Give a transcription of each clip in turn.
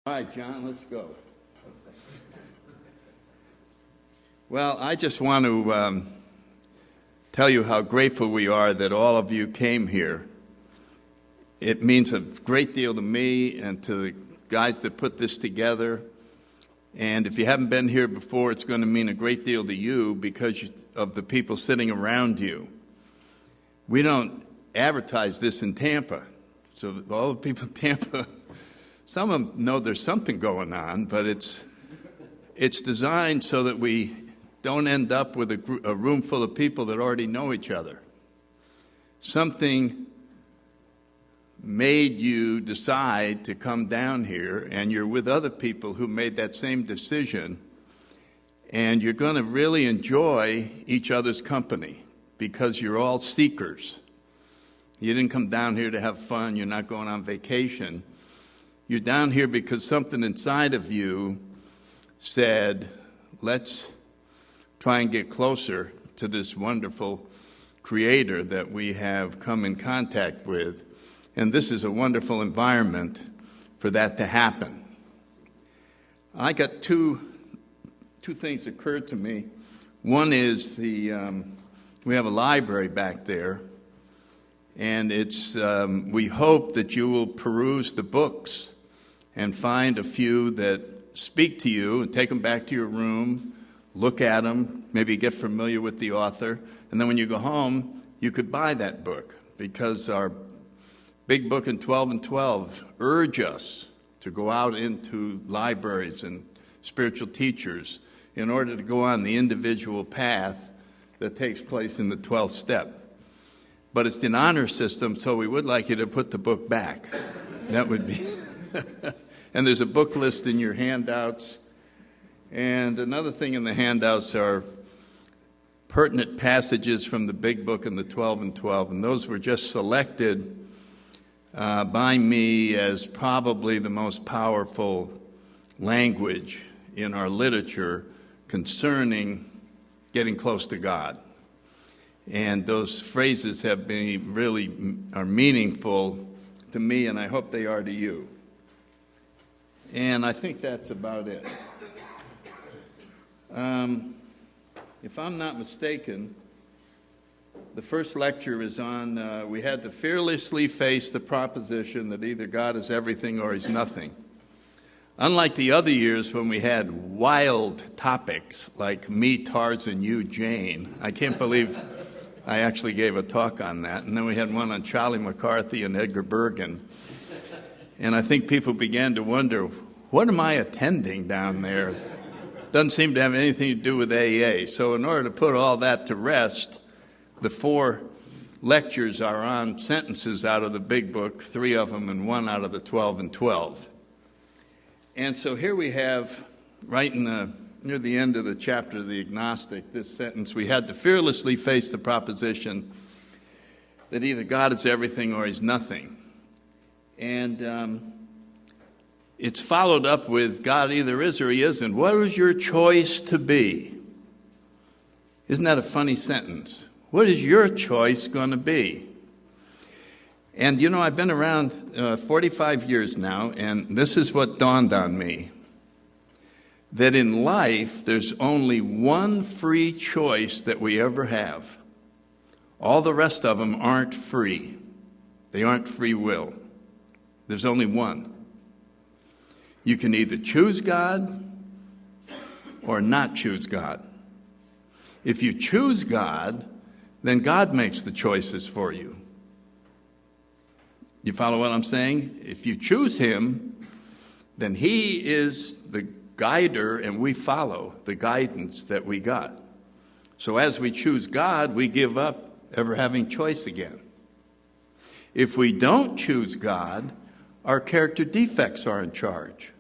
All right, John, let's go. Well, I just want to tell you how grateful we are that all of you came here. It means a great deal to me and to the guys that put this together. And if you haven't been here before, it's going to mean a great deal to you because of the people sitting around you. We don't advertise this in Tampa. So all the people in Tampa, some of them know there's something going on, but it's designed so that we don't end up with a room full of people that already know each other. Something made you decide to come down here, and you're with other people who made that same decision, and you're going to really enjoy each other's company because you're all seekers. You didn't come down here to have fun. You're not going on vacation. You're down here because something inside of you said, let's try and get closer to this wonderful Creator that we have come in contact with. And this is a wonderful environment for that to happen. I got two things occurred to me. One is we have a library back there, and it's we hope that you will peruse the books and find a few that speak to you and take them back to your room, look at them, maybe get familiar with the author, and then when you go home, you could buy that book because our big book in 12 and 12 urge us to go out into libraries and spiritual teachers in order to go on the individual path that takes place in the 12th step. But it's an honor system, so we would like you to put the book back. That would be... And there's a book list in your handouts. And another thing in the handouts are pertinent passages from the big book in the 12 and 12. And those were just selected by me as probably the most powerful language in our literature concerning getting close to God. And those phrases have been really are meaningful to me, and I hope they are to you. And I think that's about it. If I'm not mistaken, the first lecture is on, we had to fearlessly face the proposition that either God is everything or He's nothing. Unlike the other years when we had wild topics like me, Tarzan, you, Jane, I can't believe I actually gave a talk on that. And then we had one on Charlie McCarthy and Edgar Bergen. And I think people began to wonder, what am I attending down there? Doesn't seem to have anything to do with AA. So in order to put all that to rest, the 4 lectures are on sentences out of the big book, 3 of them and 1 out of the 12 and 12. And so here we have, right near the end of the chapter of the agnostic, this sentence, we had to fearlessly face the proposition that either God is everything or He's nothing. And it's followed up with God either is or He isn't. What is your choice to be? Isn't that a funny sentence? What is your choice going to be? And you know, I've been around 45 years now, and this is what dawned on me. That in life, there's only one free choice that we ever have. All the rest of them aren't free. They aren't free will. There's only one. You can either choose God or not choose God. If you choose God, then God makes the choices for you. You follow what I'm saying? If you choose Him, then He is the guider and we follow the guidance that we got. So as we choose God, we give up ever having choice again. If we don't choose God, our character defects are in charge.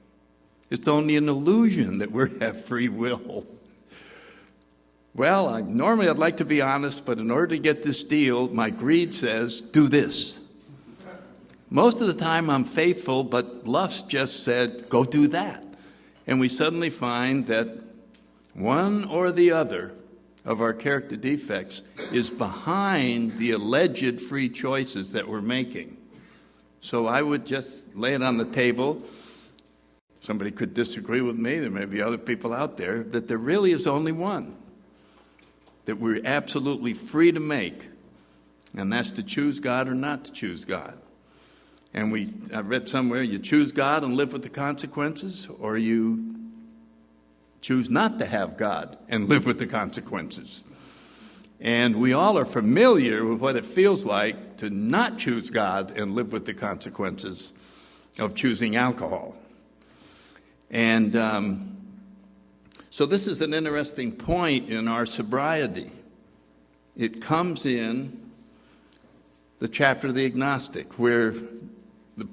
It's only an illusion that we have free will. Well, normally I'd like to be honest, but in order to get this deal, my greed says, do this. Most of the time I'm faithful, but lust just said, go do that. And we suddenly find that one or the other of our character defects is behind the alleged free choices that we're making. So I would just lay it on the table. somebody could disagree with me, there may be other people out there, that there really is only one that we're absolutely free to make, and that's to choose God or not to choose God. And I read somewhere, you choose God and live with the consequences, or you choose not to have God and live with the consequences. And we all are familiar with what it feels like to not choose God and live with the consequences of choosing alcohol. And so this is an interesting point in our sobriety. It comes in the chapter of the agnostic, where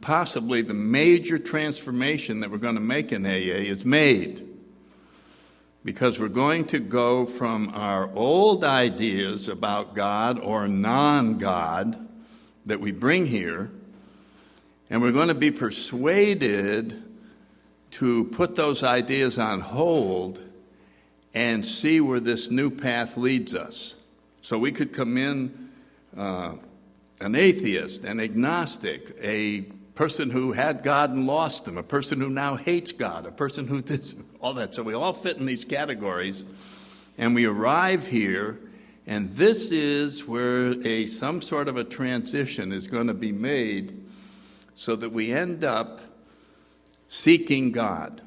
possibly the major transformation that we're going to make in AA is made. Because we're going to go from our old ideas about God or non-God that we bring here, and we're going to be persuaded to put those ideas on hold and see where this new path leads us. So we could come in an atheist, an agnostic, a person who had God and lost him, a person who now hates God, a person who this, all that. So we all fit in these categories, and we arrive here, and this is where some sort of a transition is going to be made so that we end up seeking God.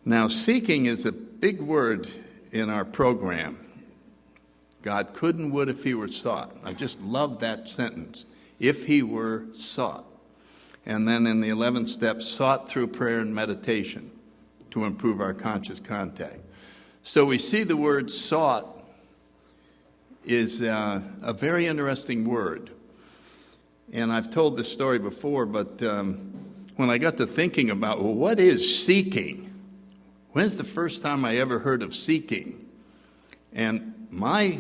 Now, seeking is a big word in our program. God could and would if he were sought. I just love that sentence. If he were sought. And then in the 11th step, sought through prayer and meditation to improve our conscious contact. So we see the word sought is a very interesting word. And I've told this story before, but when I got to thinking about, well, what is seeking? When's the first time I ever heard of seeking? And my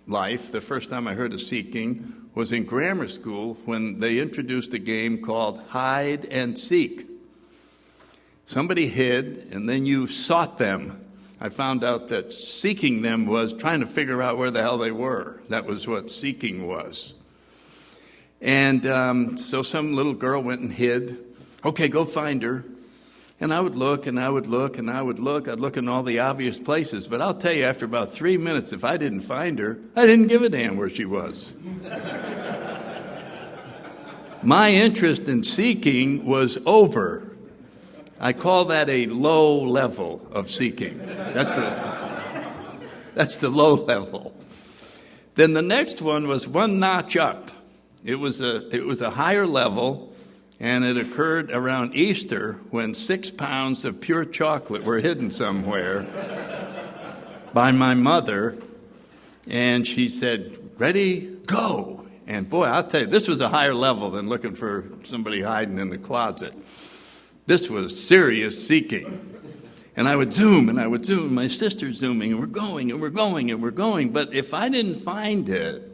life, the first time I heard of seeking was in grammar school when they introduced a game called hide and seek. Somebody hid, and then you sought them. I found out that seeking them was trying to figure out where the hell they were. That was what seeking was. And so some little girl went and hid. Okay, go find her. And I would look, and I would look, and I would look. I'd look in all the obvious places. But I'll tell you, after about 3 minutes, if I didn't find her, I didn't give a damn where she was. My interest in seeking was over. I call that a low level of seeking. That's the low level. Then the next one was one notch up. It was a higher level. And it occurred around Easter when 6 pounds of pure chocolate were hidden somewhere by my mother. And she said, ready, go. And boy, I'll tell you, this was a higher level than looking for somebody hiding in the closet. This was serious seeking. And I would zoom, and I would zoom. My sister's zooming, and we're going, and we're going, and we're going. But if I didn't find it,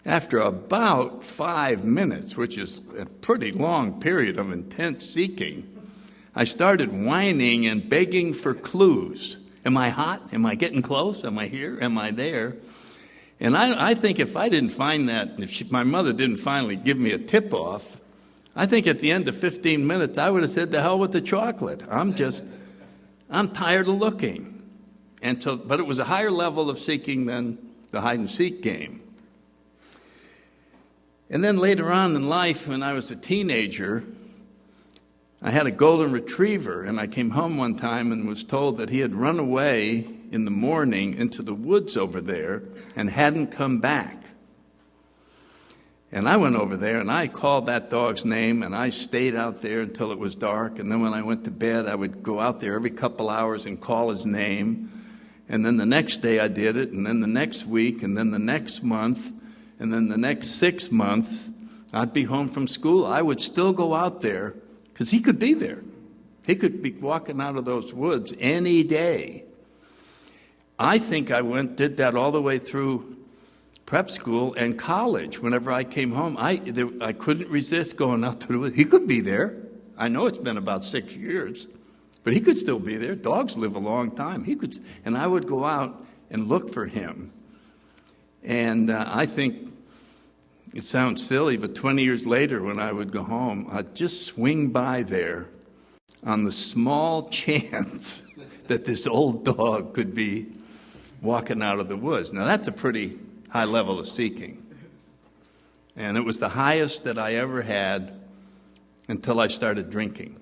after about 5 minutes, which is a pretty long period of intense seeking, I started whining and begging for clues. Am I hot? Am I getting close? Am I here? Am I there? And I think if I didn't find that, if my mother didn't finally give me a tip-off, I think at the end of 15 minutes, I would have said, to hell with the chocolate. I'm tired of looking. But it was a higher level of seeking than the hide-and-seek game. And then later on in life, when I was a teenager, I had a golden retriever, and I came home one time and was told that he had run away in the morning into the woods over there and hadn't come back. And I went over there, and I called that dog's name, and I stayed out there until it was dark. And then when I went to bed, I would go out there every couple hours and call his name. And then the next day I did it, and then the next week, and then the next month. And then the next 6 months, I'd be home from school. I would still go out there because he could be there. He could be walking out of those woods any day. I think I did that all the way through prep school and college. Whenever I came home, I couldn't resist going out to the woods. He could be there. I know it's been about 6 years, but he could still be there. Dogs live a long time. And I would go out and look for him. And I think it sounds silly, but 20 years later when I would go home, I'd just swing by there. on the small chance that this old dog could be walking out of the woods. Now, that's a pretty high level of seeking. And it was the highest that I ever had until I started drinking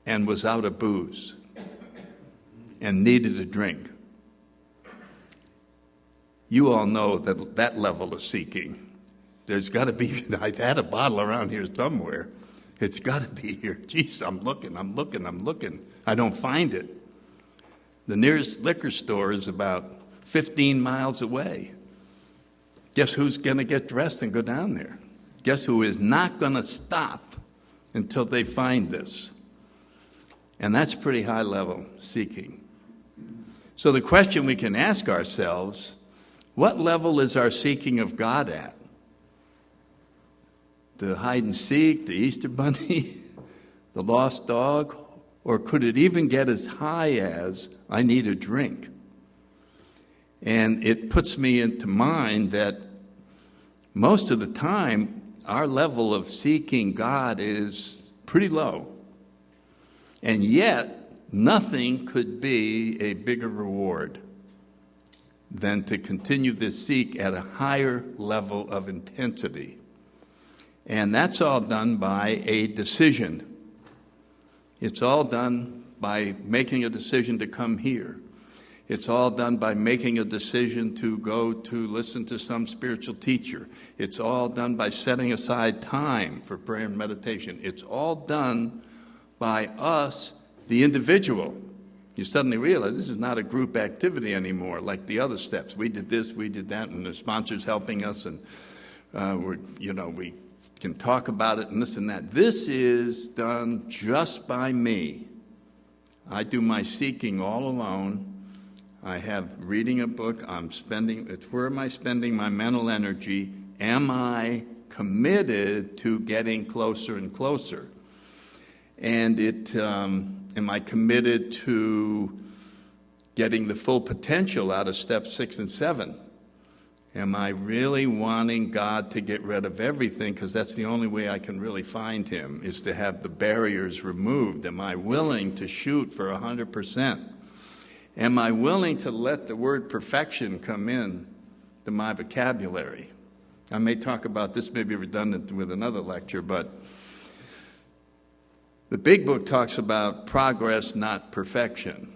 and was out of booze and needed a drink. You all know that that level of seeking, there's got to be, I had a bottle around here somewhere. It's got to be here. Jeez, I'm looking. I don't find it. The nearest liquor store is about 15 miles away. Guess who's going to get dressed and go down there? Guess who is not going to stop until they find this? And that's pretty high level seeking. So the question we can ask ourselves, what level is our seeking of God at? The hide and seek, the Easter bunny, the lost dog? Or could it even get as high as, I need a drink? And it puts me into mind that most of the time, our level of seeking God is pretty low. And yet, nothing could be a bigger reward than to continue this seek at a higher level of intensity. And that's all done by a decision. It's all done by making a decision to come here. It's all done by making a decision to go to listen to some spiritual teacher. It's all done by setting aside time for prayer and meditation. It's all done by us, the individual. You suddenly realize this is not a group activity anymore like the other steps. We did this, we did that, and the sponsor's helping us, and we can talk about it and this and that. This is done just by me. I do my seeking all alone. I have reading a book. Where am I spending my mental energy? Am I committed to getting closer and closer? And am I committed to getting the full potential out of steps 6 and 7? Am I really wanting God to get rid of everything? Because that's the only way I can really find him, is to have the barriers removed. Am I willing to shoot for 100%? Am I willing to let the word perfection come in to my vocabulary? I may talk about this, may be redundant with another lecture, but the big book talks about progress, not perfection.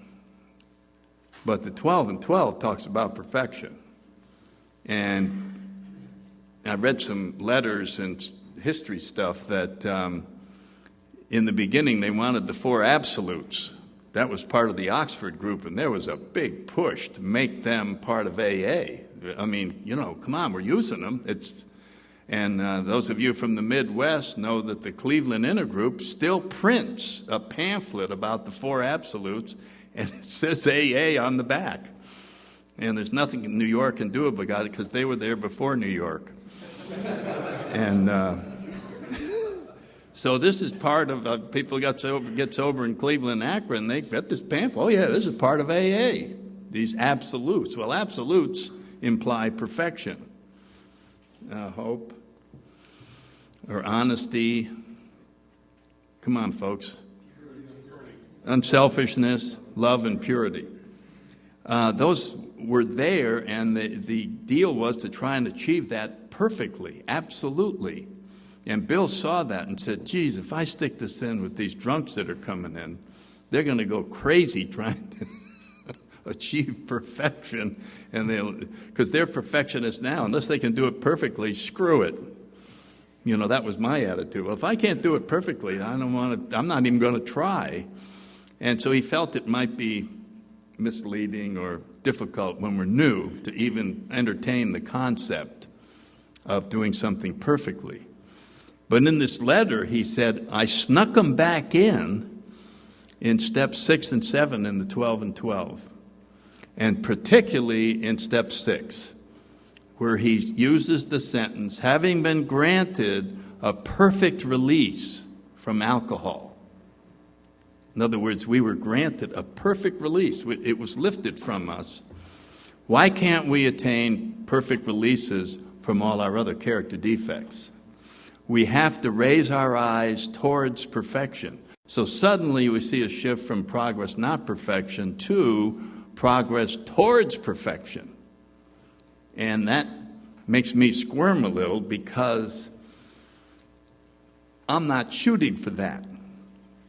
But the 12 and 12 talks about perfection. And I read some letters and history stuff that in the beginning they wanted the 4 absolutes. That was part of the Oxford group, and there was a big push to make them part of AA. I mean, come on, we're using them. And those of you from the Midwest know that the Cleveland Intergroup still prints a pamphlet about the 4 absolutes, and it says AA on the back. And there's nothing New York can do about it because they were there before New York. And so this is part of people get sober in Cleveland, Akron. They get this pamphlet. Oh yeah, this is part of AA. These absolutes. Well, absolutes imply perfection, hope, or honesty. Come on, folks. Unselfishness, love, and purity. Those were there, and the deal was to try and achieve that perfectly, absolutely. And Bill saw that and said, geez, if I stick this in with these drunks that are coming in, they're going to go crazy trying to achieve perfection. And because they're perfectionists now, unless they can do it perfectly, screw it. That was my attitude. Well, if I can't do it perfectly, I'm not even going to try. And so he felt it might be misleading or difficult when we're new to even entertain the concept of doing something perfectly. But in this letter, he said, I snuck them back in steps 6 and 7 in the 12 and 12. And particularly in step 6, where he uses the sentence, having been granted a perfect release from alcohol. In other words, we were granted a perfect release. It was lifted from us. Why can't we attain perfect releases from all our other character defects? we have to raise our eyes towards perfection. So suddenly we see a shift from progress, not perfection, to progress towards perfection. And that makes me squirm a little because I'm not shooting for that.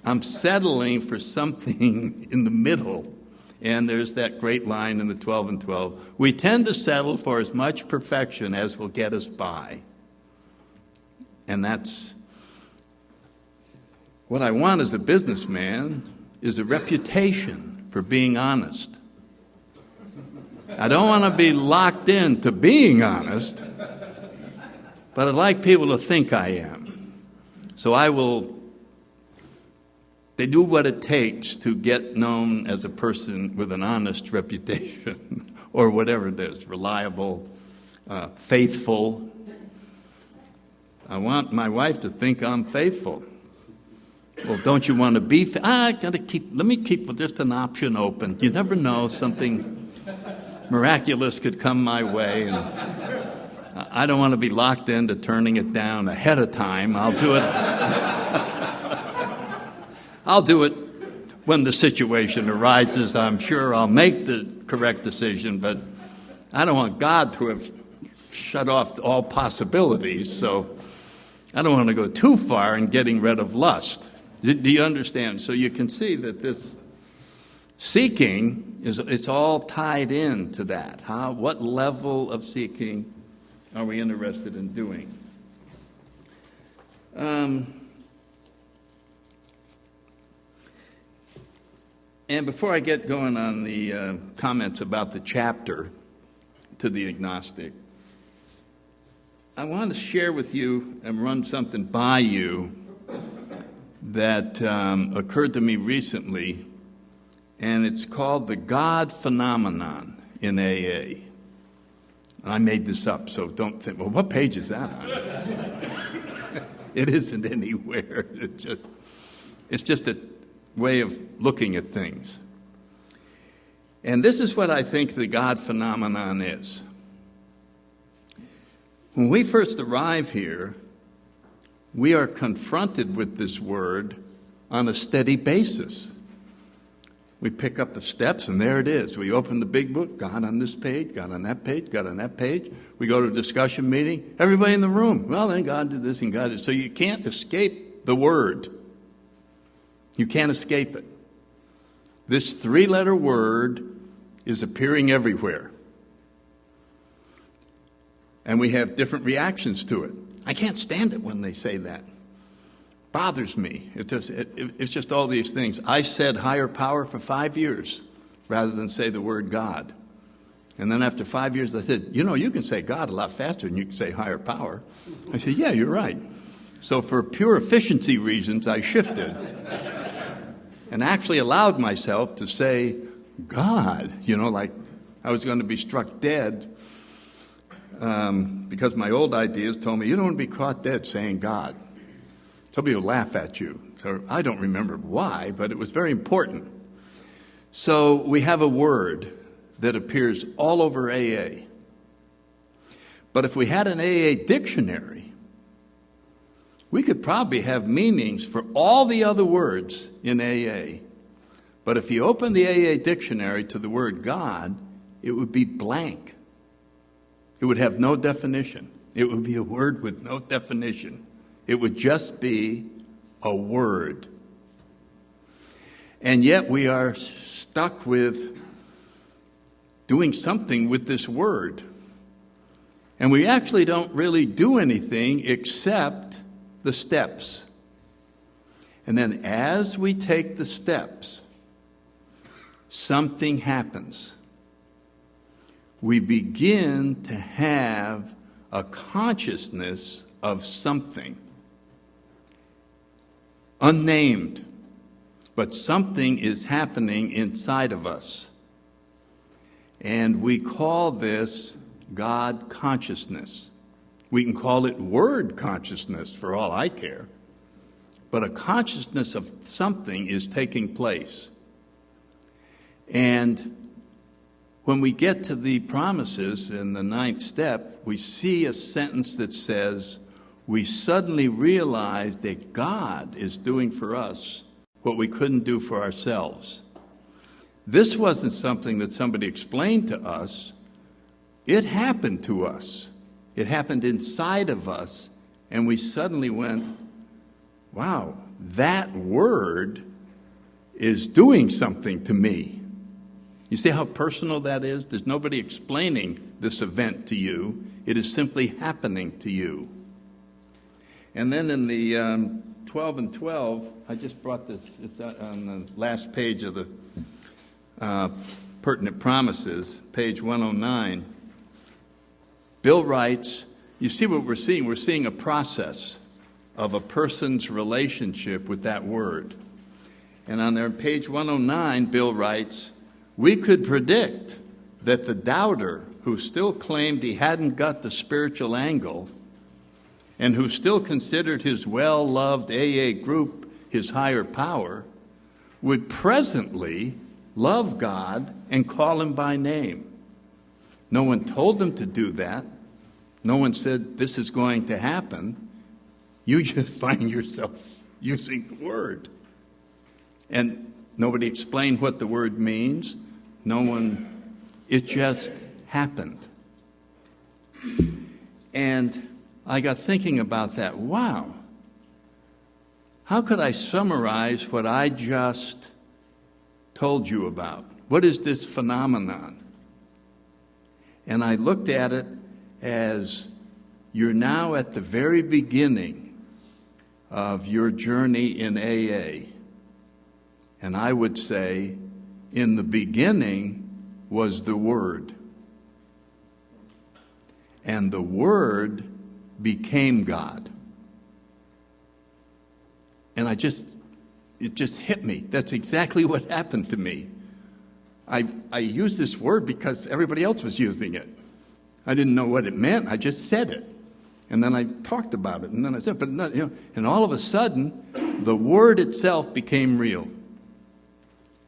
I'm settling for something in the middle. And there's that great line in the 12 and 12. We tend to settle for as much perfection as will get us by. And that's what I want as a businessman, is a reputation for being honest. I don't want to be locked into being honest, but I'd like people to think I am. So they do what it takes to get known as a person with an honest reputation, or whatever it is, reliable, faithful. I want my wife to think I'm faithful. Well, don't you want to be? Let me keep just an option open. You never know, something miraculous could come my way, and I don't want to be locked into turning it down ahead of time. I'll do it when the situation arises. I'm sure I'll make the correct decision, but I don't want God to have shut off all possibilities, so I don't want to go too far in getting rid of lust. Do you understand? So you can see that this seeking it's all tied into that. What level of seeking are we interested in doing? And before I get going on the comments about the chapter to the agnostic, I want to share with you and run something by you that occurred to me recently, and it's called the God phenomenon in AA. I made this up, so don't think, well, what page is that on? It isn't anywhere. It's just a way of looking at things. And this is what I think the God phenomenon is. When we first arrive here, we are confronted with this word on a steady basis. We pick up the steps, and there it is. We open the big book, God on this page, God on that page, God on that page. We go to a discussion meeting, everybody in the room. Well, then God did this and God did. So you can't escape the word. You can't escape it. This three-letter word is appearing everywhere. And we have different reactions to it. I can't stand it when they say that. Bothers me. It's just all these things. I said higher power for 5 years rather than say the word God. And then after 5 years, I said, you can say God a lot faster than you can say higher power. I said, yeah, you're right. So for pure efficiency reasons, I shifted and actually allowed myself to say God, like I was going to be struck dead because my old ideas told me, you don't want to be caught dead saying God. Somebody will laugh at you. So I don't remember why, but it was very important. So we have a word that appears all over AA. But if we had an AA dictionary, we could probably have meanings for all the other words in AA. But if you open the AA dictionary to the word God, it would be blank. It would have no definition. It would be a word with no definition. It would just be a word. And yet we are stuck with doing something with this word. And we actually don't really do anything except the steps. And then as we take the steps, something happens. We begin to have a consciousness of something. Unnamed, but something is happening inside of us. And we call this God consciousness. We can call it word consciousness for all I care. But a consciousness of something is taking place. And when we get to the promises in the 9th step, we see a sentence that says, we suddenly realize that God is doing for us what we couldn't do for ourselves. This wasn't something that somebody explained to us. It happened to us. It happened inside of us, and we suddenly went, wow, that word is doing something to me. You see how personal that is? There's nobody explaining this event to you. It is simply happening to you. And then in the 12 and 12, I just brought this, it's on the last page of the Pertinent Promises, page 109. Bill writes, you see what we're seeing? We're seeing a process of a person's relationship with that word. And on there, page 109, Bill writes, we could predict that the doubter who still claimed he hadn't got the spiritual angle and who still considered his well-loved AA group his higher power would presently love God and call him by name. No one told them to do that. No one said this is going to happen. You just find yourself using the word. And nobody explained what the word means. It just happened. And I got thinking about that. Wow. How could I summarize what I just told you about? What is this phenomenon? And I looked at it as you're now at the very beginning of your journey in AA. And I would say, in the beginning was the Word. And the Word became God. And it just hit me. That's exactly what happened to me. I used this word because everybody else was using it. I didn't know what it meant. I just said it. And then I talked about it. And then I said, and all of a sudden, the word itself became real.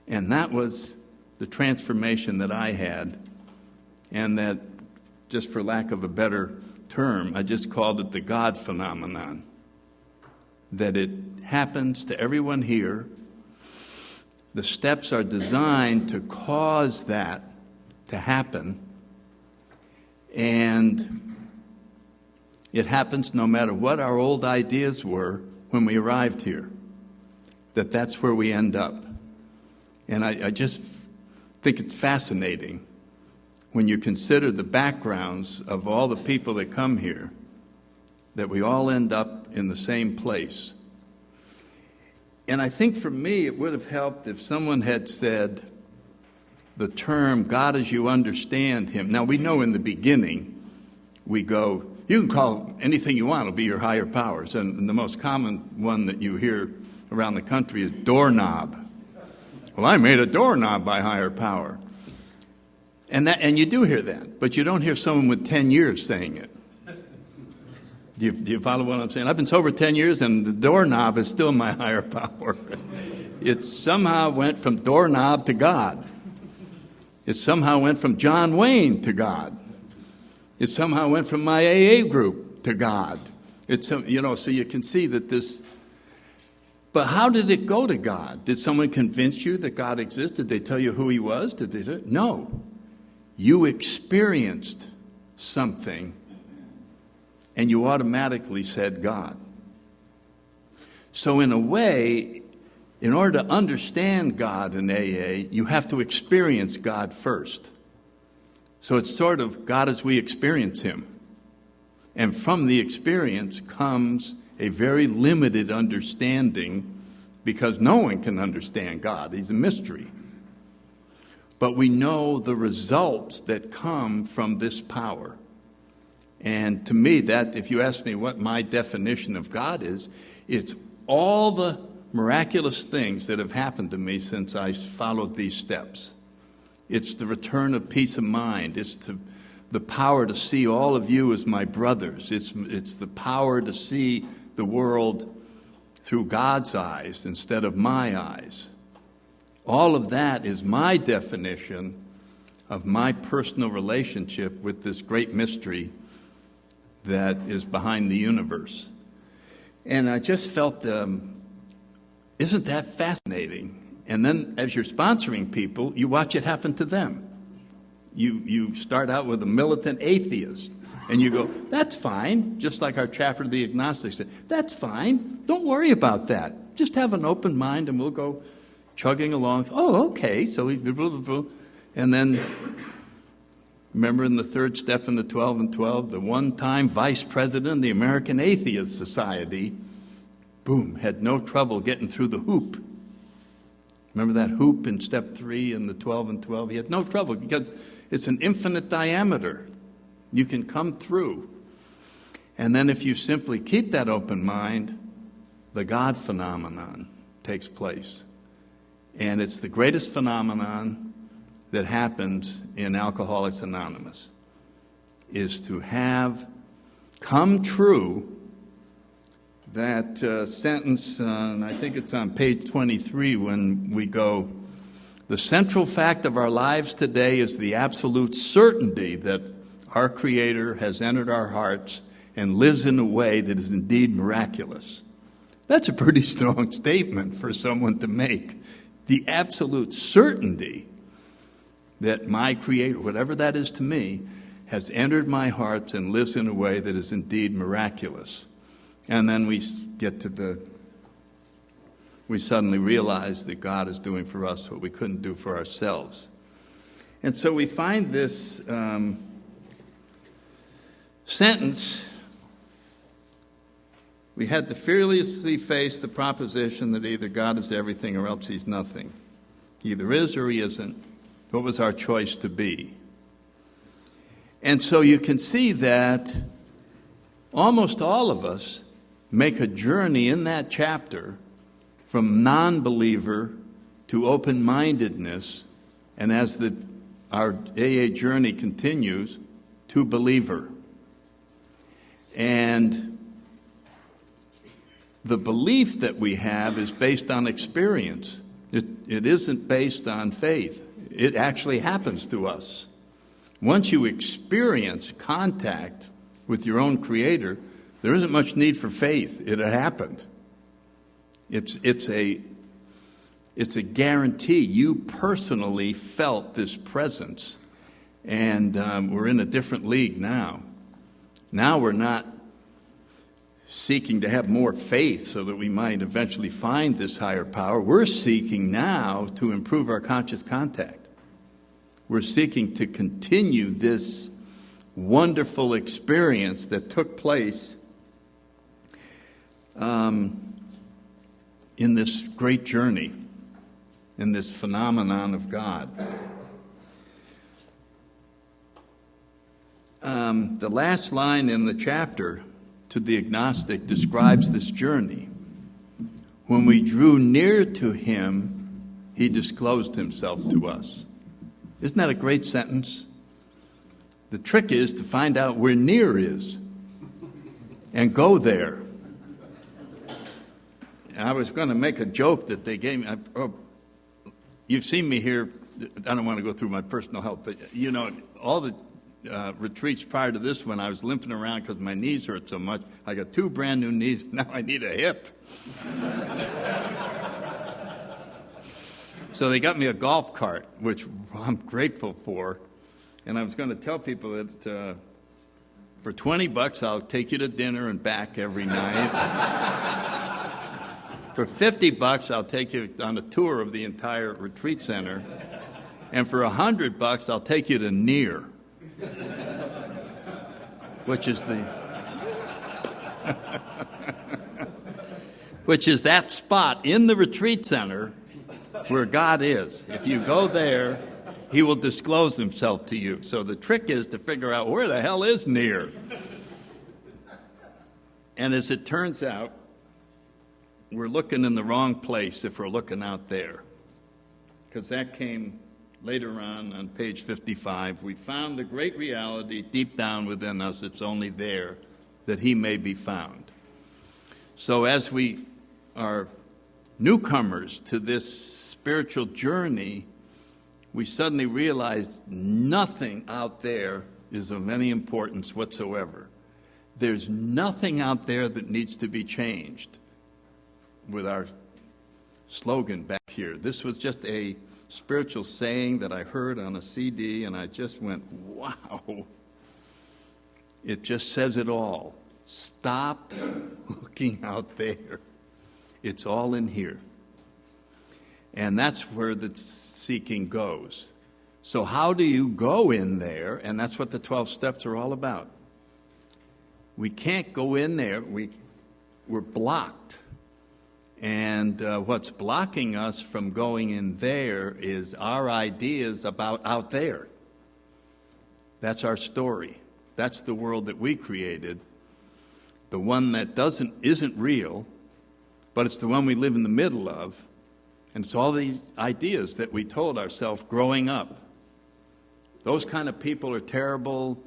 And that was the transformation that I had. And that, just for lack of a better term, I just called it the God phenomenon. That it happens to everyone here. The steps are designed to cause that to happen. And it happens no matter what our old ideas were when we arrived here. That's where we end up. And I just think it's fascinating when you consider the backgrounds of all the people that come here, that we all end up in the same place. And I think for me it would have helped if someone had said the term God as you understand him. Now we know in the beginning we go, you can call anything you want, it'll be your higher powers. And the most common one that you hear around the country is doorknob. Well, I made a doorknob by higher power. And you do hear that, but you don't hear someone with 10 years saying it. Do you follow what I'm saying? I've been sober 10 years, and the doorknob is still my higher power. It somehow went from doorknob to God. It somehow went from John Wayne to God. It somehow went from my AA group to God. So you can see that this... But how did it go to God? Did someone convince you that God existed? Did they tell you who he was? Did they do it? No. You experienced something, and you automatically said God. So in a way, in order to understand God in AA, you have to experience God first. So it's sort of God as we experience him. And from the experience comes a very limited understanding, because no one can understand God. He's a mystery. But we know the results that come from this power. And to me, that, if you ask me what my definition of God is, it's all the miraculous things that have happened to me since I followed these steps. It's the return of peace of mind. It's the power to see all of you as my brothers. It's the power to see the world through God's eyes instead of my eyes. All of that is my definition of my personal relationship with this great mystery that is behind the universe. And I just felt, isn't that fascinating? And then as you're sponsoring people, you watch it happen to them. You start out with a militant atheist, and you go, that's fine, just like our chapter of the agnostics said, that's fine, don't worry about that. Just have an open mind and we'll go chugging along. Oh, okay, so and then, remember in the third step in the 12 and 12, the one-time vice president of the American Atheist Society, boom, had no trouble getting through the hoop. Remember that hoop in step 3 in the 12 and 12? He had no trouble because it's an infinite diameter. You can come through. And then if you simply keep that open mind, the God phenomenon takes place. And it's the greatest phenomenon that happens in Alcoholics Anonymous, is to have come true that sentence, and I think it's on page 23 when we go, the central fact of our lives today is the absolute certainty that our Creator has entered our hearts and lives in a way that is indeed miraculous. That's a pretty strong statement for someone to make. The absolute certainty that my Creator, whatever that is to me, has entered my hearts and lives in a way that is indeed miraculous. And then we suddenly realize that God is doing for us what we couldn't do for ourselves. And so we find this sentence, we had to fearlessly face the proposition that either God is everything or else he's nothing. He either is or he isn't. What was our choice to be? And so you can see that almost all of us make a journey in that chapter from non-believer to open-mindedness, and as our AA journey continues, to believer. And the belief that we have is based on experience. It isn't based on faith. It actually happens to us. Once you experience contact with your own Creator, there isn't much need for faith. It happened. It's a guarantee. You personally felt this presence, and we're in a different league now. Now we're not seeking to have more faith so that we might eventually find this higher power. We're seeking now to improve our conscious contact. We're seeking to continue this wonderful experience that took place in this great journey, in this phenomenon of God. The last line in the chapter to the agnostic describes this journey. When we drew near to him, he disclosed himself to us. Isn't that a great sentence? The trick is to find out where near is and go there. I was going to make a joke that they gave me. You've seen me here. I don't want to go through my personal health, but you know, all the retreats prior to this one, I was limping around because my knees hurt so much. I got 2 brand new knees. Now I need a hip. So they got me a golf cart, which I'm grateful for. And I was going to tell people that for $20, I'll take you to dinner and back every night. For $50, I'll take you on a tour of the entire retreat center. And for $100, I'll take you to near, which is that spot in the retreat center where God is. If you go there, he will disclose himself to you. So the trick is to figure out where the hell is near. And as it turns out, we're looking in the wrong place if we're looking out there. Because that came later on page 55. We found the great reality deep down within us. It's only there that he may be found. So as we are newcomers to this spiritual journey, we suddenly realize nothing out there is of any importance whatsoever. there's nothing out there that needs to be changed. With our slogan back here, this was just a spiritual saying that I heard on a CD, and I just went, wow. It just says it all. Stop looking out there. It's all in here. And that's where the seeking goes. So how do you go in there? And that's what the 12 steps are all about. We can't go in there. We're blocked. And what's blocking us from going in there is our ideas about out there. That's our story. That's the world that we created. The one that isn't real, but it's the one we live in the middle of. And it's all these ideas that we told ourselves growing up. Those kind of people are terrible.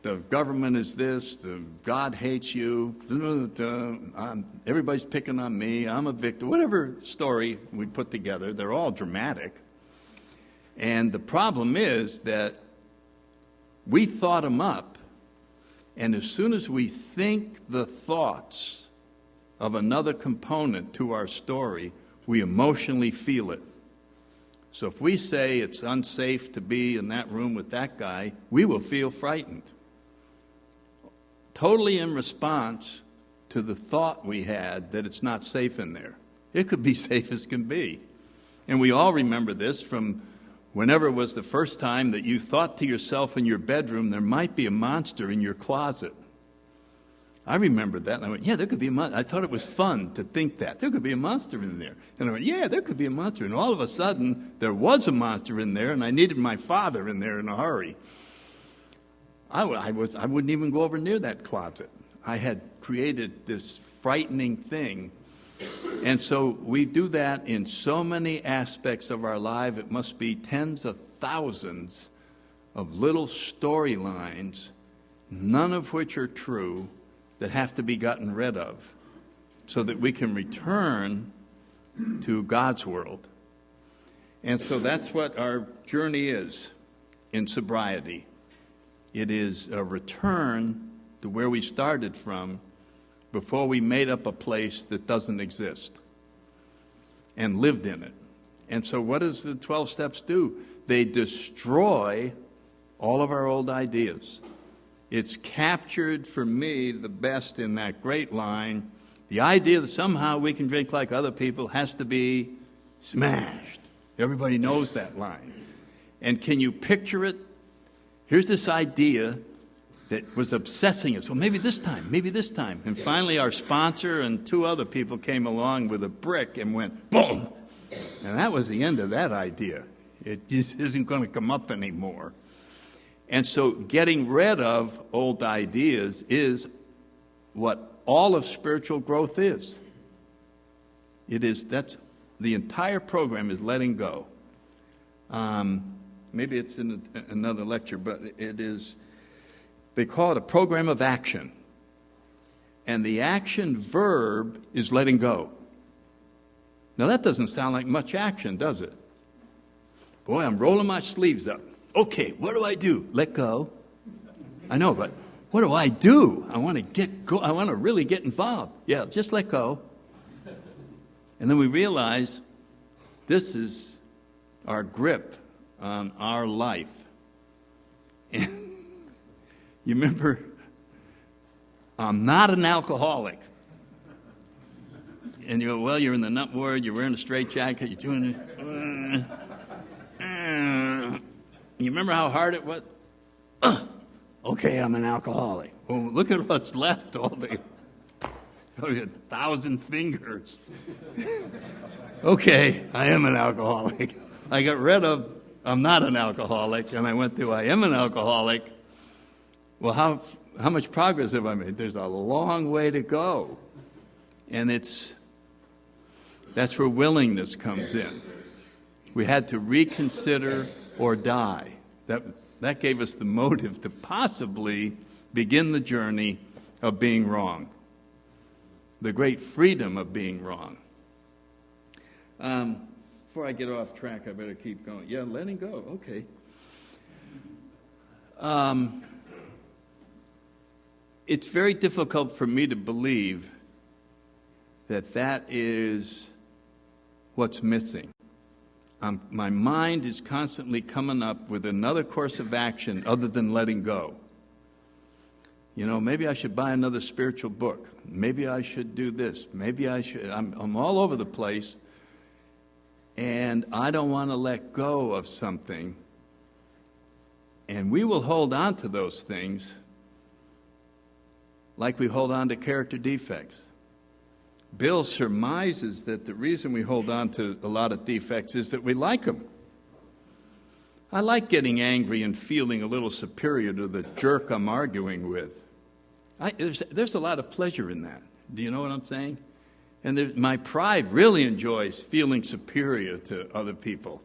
The government is this. God hates you. Everybody's picking on me. I'm a victim. Whatever story we put together, they're all dramatic. And the problem is that we thought them up. And as soon as we think the thoughts of another component to our story, we emotionally feel it. So if we say it's unsafe to be in that room with that guy, we will feel frightened. Totally in response to the thought we had that it's not safe in there. It could be safe as can be. And we all remember this from whenever it was the first time that you thought to yourself in your bedroom, there might be a monster in your closet. I remembered that, and I went, yeah, there could be a monster. I thought it was fun to think that. There could be a monster in there. And I went, yeah, there could be a monster. And all of a sudden, there was a monster in there, and I needed my father in there in a hurry. I wouldn't even go over near that closet. I had created this frightening thing. And so we do that in so many aspects of our life. It must be tens of thousands of little storylines, none of which are true, that have to be gotten rid of so that we can return to God's world. And so that's what our journey is in sobriety. It is a return to where we started from before we made up a place that doesn't exist and lived in it. And so what does the 12 steps do? They destroy all of our old ideas. It's captured for me the best in that great line. The idea that somehow we can drink like other people has to be smashed. Everybody knows that line. And can you picture it? Here's this idea that was obsessing us. Well, maybe this time, maybe this time. And finally our sponsor and 2 other people came along with a brick and went boom. And that was the end of that idea. It just isn't going to come up anymore. And so getting rid of old ideas is what all of spiritual growth is. That's the entire program is letting go. Maybe it's in another lecture, but it is, they call it a program of action. And the action verb is letting go. Now that doesn't sound like much action, does it? Boy, I'm rolling my sleeves up. Okay, what do I do? Let go. I know, but what do I do? I want to really get involved. Yeah, just let go. And then we realize this is our grip on our life. And you remember, I'm not an alcoholic. And you go, well, you're in the nut ward, you're wearing a straitjacket, you're doing it. You remember how hard it was? Okay, I'm an alcoholic. Well, look at what's left. All the 1,000 fingers. Okay, I am an alcoholic. I got rid of I'm not an alcoholic, and I went to I am an alcoholic. Well, how much progress have I made? There's a long way to go. And that's where willingness comes in. We had to reconsider or die. That gave us the motive to possibly begin the journey of being wrong. The great freedom of being wrong. Before I get off track, I better keep going. Yeah, letting go. Okay. it's very difficult for me to believe that that is what's missing. My mind is constantly coming up with another course of action other than letting go. You know, maybe I should buy another spiritual book. Maybe I should do this. Maybe I should. I'm all over the place, and I don't want to let go of something. And we will hold on to those things like we hold on to character defects. Bill surmises that the reason we hold on to a lot of defects is that we like them. I like getting angry and feeling a little superior to the jerk I'm arguing with. There's a lot of pleasure in that. Do you know what I'm saying? And my pride really enjoys feeling superior to other people.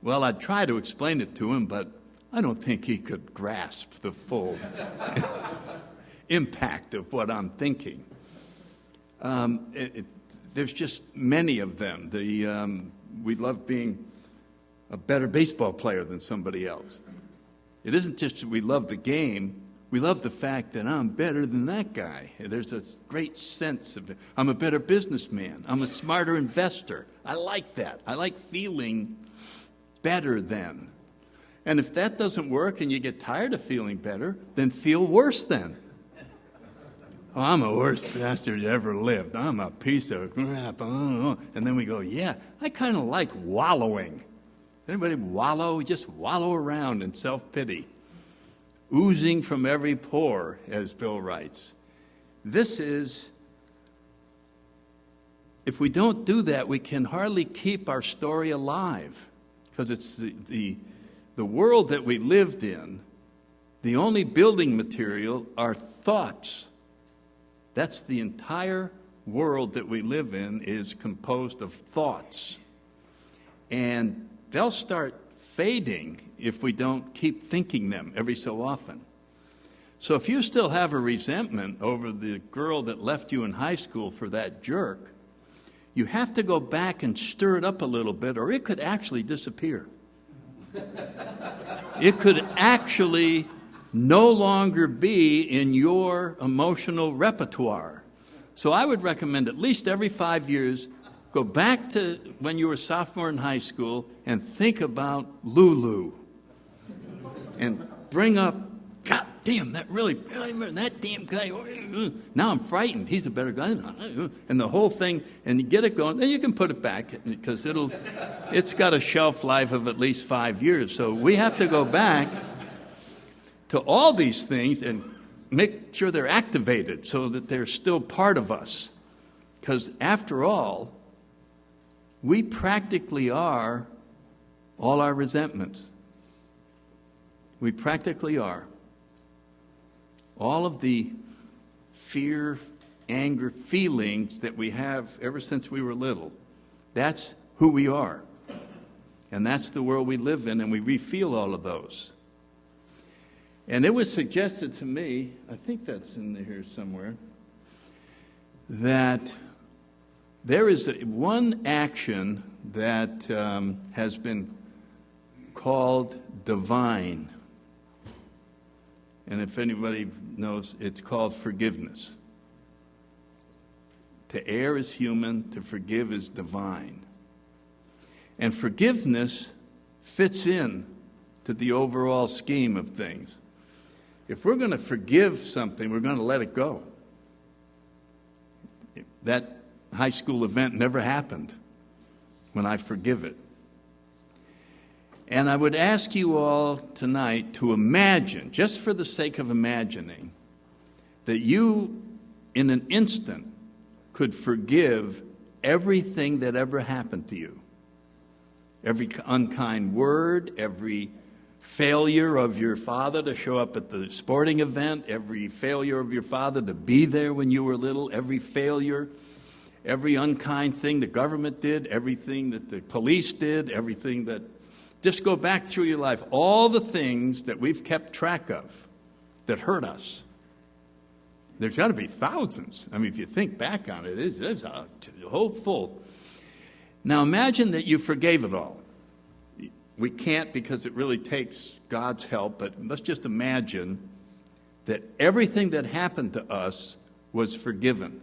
Well, I'd try to explain it to him, but I don't think he could grasp the full impact of what I'm thinking. There's just many of them. We love being a better baseball player than somebody else. It isn't just that we love the game. We love the fact that I'm better than that guy. There's a great sense of it. I'm a better businessman. I'm a smarter investor. I like that. I like feeling better than. And if that doesn't work and you get tired of feeling better, then feel worse than. Oh, I'm the worst bastard that ever lived. I'm a piece of crap. And then we go, yeah, I kind of like wallowing. Anybody wallow? Just wallow around in self-pity. Oozing from every pore, as Bill writes. This is, if we don't do that, we can hardly keep our story alive. Because it's the world that we lived in, the only building material are thoughts. That's the entire world that we live in is composed of thoughts. And they'll start fading if we don't keep thinking them every so often. So if you still have a resentment over the girl that left you in high school for that jerk, you have to go back and stir it up a little bit, or it could actually disappear. It could actually no longer be in your emotional repertoire. So I would recommend at least every 5 years, go back to when you were a sophomore in high school and think about Lulu. And bring up, God damn, that damn guy. Now I'm frightened. He's a better guy. And the whole thing, and you get it going. Then you can put it back because it's got a shelf life of at least 5 years. So we have to go back to all these things and make sure they're activated so that they're still part of us. Because after all, we practically are all our resentments. We practically are. All of the fear, anger, feelings that we have ever since we were little, that's who we are. And that's the world we live in, and we re-feel all of those. And it was suggested to me, I think that's in here somewhere, that there is one action that has been called divine. And if anybody knows, it's called forgiveness. To err is human, to forgive is divine. And forgiveness fits in to the overall scheme of things. If we're going to forgive something, we're going to let it go. That high school event never happened when I forgive it. And I would ask you all tonight to imagine, just for the sake of imagining, that you, in an instant, could forgive everything that ever happened to you. Every unkind word, every failure of your father to show up at the sporting event, every failure of your father to be there when you were little, every failure, every unkind thing the government did, everything that the police did, everything that... Just go back through your life. All the things that we've kept track of that hurt us. There's got to be thousands. I mean, if you think back on it, it's a whole full. Now imagine that you forgave it all. We can't because it really takes God's help, but let's just imagine that everything that happened to us was forgiven.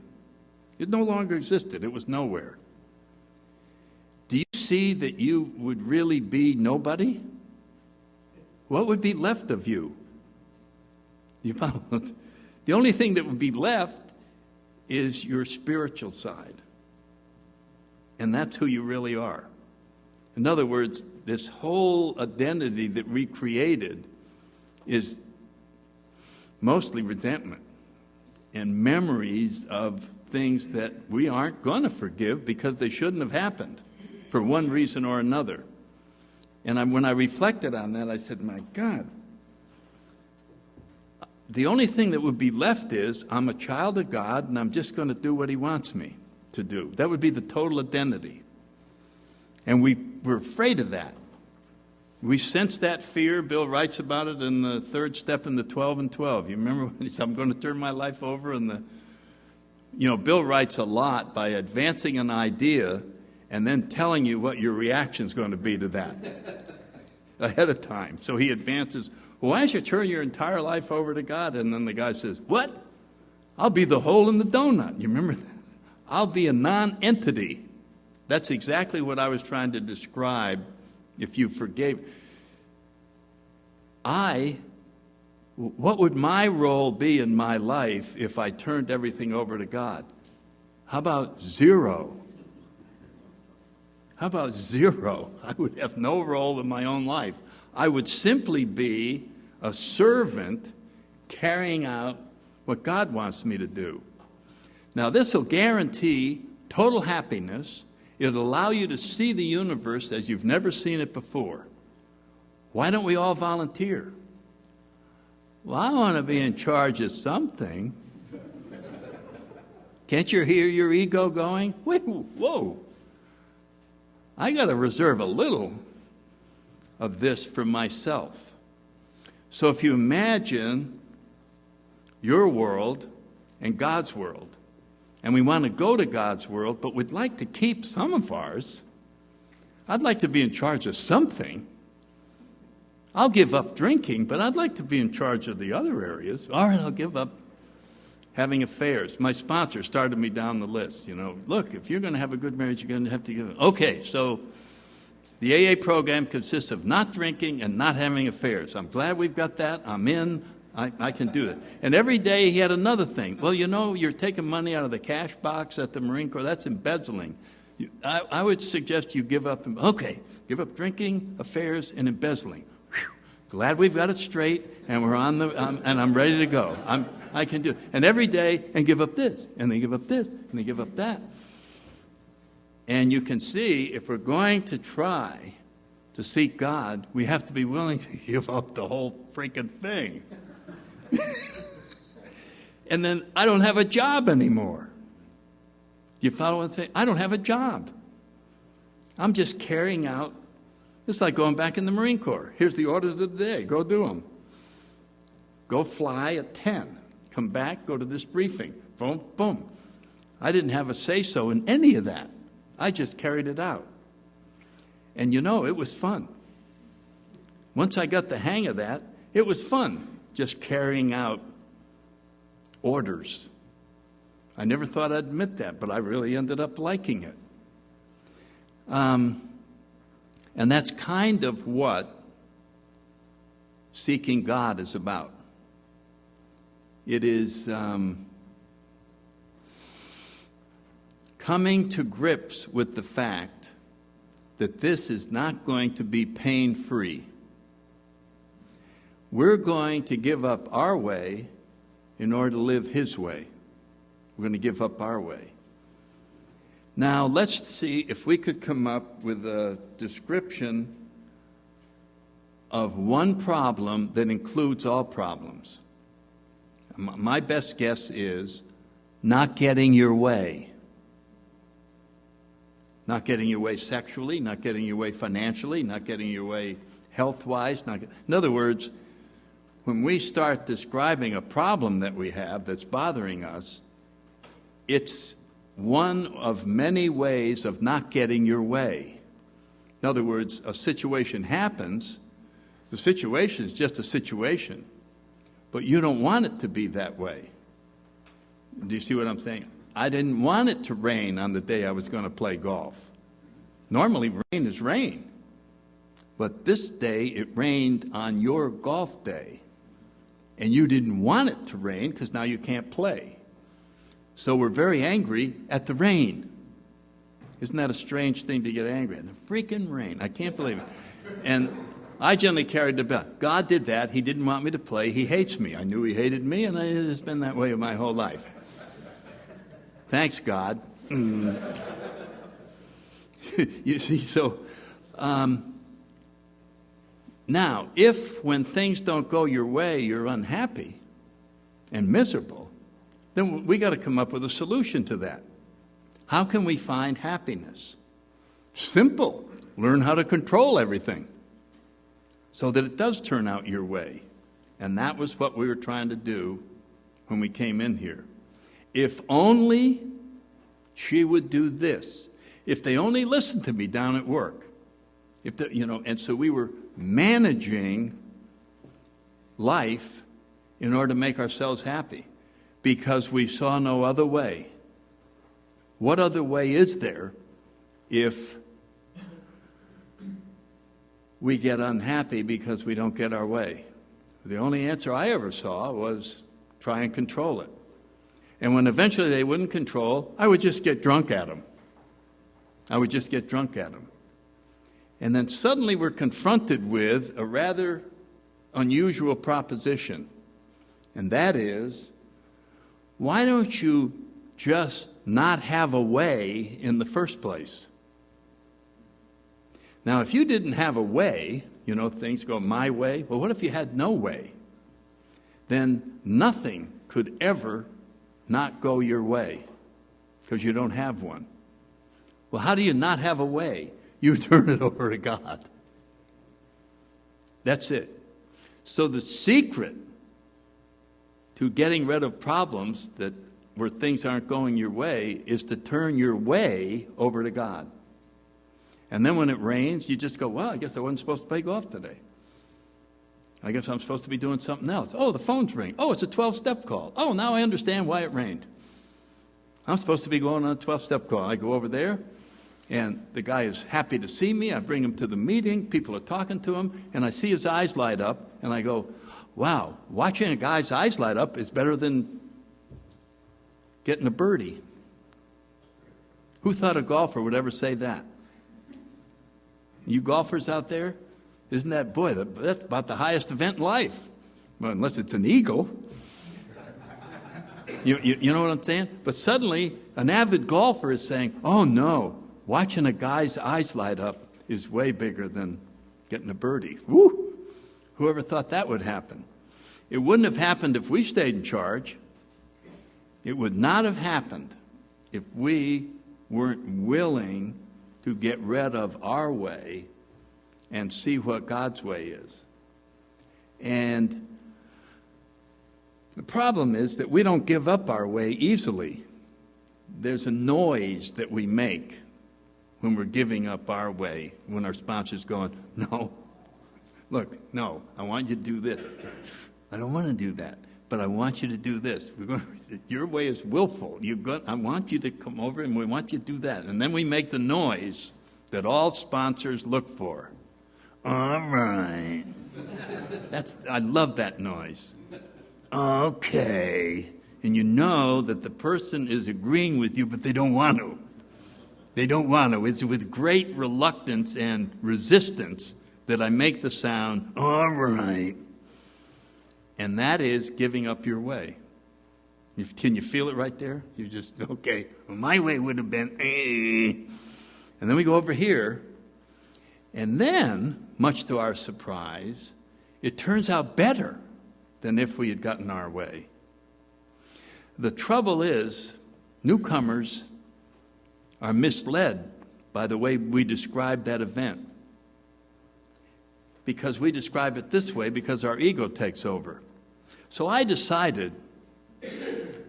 It no longer existed. It was nowhere. Do you see that you would really be nobody? What would be left of you? You follow? The only thing that would be left is your spiritual side. And that's who you really are. In other words, this whole identity that we created is mostly resentment and memories of things that we aren't going to forgive because they shouldn't have happened for one reason or another. And when I reflected on that, I said, my God, the only thing that would be left is I'm a child of God and I'm just going to do what he wants me to do. That would be the total identity. And we're afraid of that. We sense that fear. Bill writes about it in the third step in the 12 and 12. You remember when he said, I'm going to turn my life over? Bill writes a lot by advancing an idea and then telling you what your reaction is going to be to that ahead of time. So he advances, well, why don't you turn your entire life over to God? And then the guy says, what? I'll be the hole in the donut. You remember that? I'll be a non-entity. That's exactly what I was trying to describe. If you forgave, what would my role be in my life if I turned everything over to God? How about zero? How about zero? I would have no role in my own life. I would simply be a servant carrying out what God wants me to do. Now, this will guarantee total happiness. It'll allow you to see the universe as you've never seen it before. Why don't we all volunteer? Well, I want to be in charge of something. Can't you hear your ego going? Whoa. I got to reserve a little of this for myself. So if you imagine your world and God's world, and we want to go to God's world, but we'd like to keep some of ours. I'd like to be in charge of something. I'll give up drinking, but I'd like to be in charge of the other areas. All right, I'll give up having affairs. My sponsor started me down the list. Look, if you're going to have a good marriage, you're going to have to give it. Okay, so the AA program consists of not drinking and not having affairs. I'm glad we've got that. I'm in. I can do it. And every day he had another thing. Well, you're taking money out of the cash box at the Marine Corps. That's embezzling. I would suggest you give up drinking, affairs, and embezzling. Whew. Glad we've got it straight, and we're on and I'm ready to go. I can do it. And every day, and give up this, and then give up this, and then give up that. And you can see, if we're going to try to seek God, we have to be willing to give up the whole freaking thing. And then I don't have a job anymore. You follow what I'm saying? I don't have a job. I'm just carrying out. It's like going back in the Marine Corps. Here's the orders of the day. Go do them. Go fly at 10. Come back, go to this briefing. Boom, boom. I didn't have a say-so in any of that. I just carried it out. And it was fun. Once I got the hang of that, it was fun. Just carrying out orders. I never thought I'd admit that, but I really ended up liking it. And that's kind of what seeking God is about. It is coming to grips with the fact that this is not going to be pain-free. We're going to give up our way in order to live his way. We're going to give up our way. Now, let's see if we could come up with a description of one problem that includes all problems. My best guess is not getting your way. Not getting your way sexually, not getting your way financially, not getting your way health-wise. In other words, when we start describing a problem that we have that's bothering us, it's one of many ways of not getting your way. In other words, a situation happens. The situation is just a situation. But you don't want it to be that way. Do you see what I'm saying? I didn't want it to rain on the day I was going to play golf. Normally, rain is rain. But this day, it rained on your golf day. And you didn't want it to rain because now you can't play. So we're very angry at the rain. Isn't that a strange thing to get angry at? The freaking rain. I can't believe it. And I generally carried the belt. God did that. He didn't want me to play. He hates me. I knew he hated me, and it's been that way my whole life. Thanks, God. You see, so now, if when things don't go your way, you're unhappy and miserable, then we got to come up with a solution to that. How can we find happiness? Simple. Learn how to control everything so that it does turn out your way. And that was what we were trying to do when we came in here. If only she would do this. If they only listened to me down at work. And so we were managing life in order to make ourselves happy because we saw no other way. What other way is there if we get unhappy because we don't get our way? The only answer I ever saw was try and control it. And when eventually they wouldn't control, I would just get drunk at them. And then suddenly we're confronted with a rather unusual proposition. And that is, why don't you just not have a way in the first place? Now, if you didn't have a way, things go my way. Well, what if you had no way? Then nothing could ever not go your way because you don't have one. Well, how do you not have a way? You turn it over to God. That's it. So the secret to getting rid of problems where things aren't going your way is to turn your way over to God. And then when it rains, you just go, well, I guess I wasn't supposed to play golf today. I guess I'm supposed to be doing something else. Oh, the phone's ringing. Oh, it's a 12-step call. Oh, now I understand why it rained. I'm supposed to be going on a 12-step call. I go over there, and the guy is happy to see me. I bring him to the meeting. People are talking to him, and I see his eyes light up, and I go, wow, watching a guy's eyes light up is better than getting a birdie. Who thought a golfer would ever say that? You golfers out there? Isn't that, boy, that's about the highest event in life. Well, unless it's an eagle. You know what I'm saying? But suddenly, an avid golfer is saying, oh, no, watching a guy's eyes light up is way bigger than getting a birdie. Woo! Whoever thought that would happen? It wouldn't have happened if we stayed in charge. It would not have happened if we weren't willing to get rid of our way and see what God's way is. And the problem is that we don't give up our way easily. There's a noise that we make when we're giving up our way, when our sponsor's going, no, look, no, I want you to do this. I don't want to do that, but I want you to do this. Your way is willful. I want you to come over and we want you to do that. And then we make the noise that all sponsors look for. All right. I love that noise. Okay. And you know that the person is agreeing with you, but they don't want to. They don't want to. It's with great reluctance and resistance that I make the sound, all right. And that is giving up your way. Can you feel it right there? You just, okay, well, my way would have been, And then we go over here, and then, much to our surprise, it turns out better than if we had gotten our way. The trouble is, newcomers are misled by the way we describe that event. Because we describe it this way because our ego takes over. So I decided,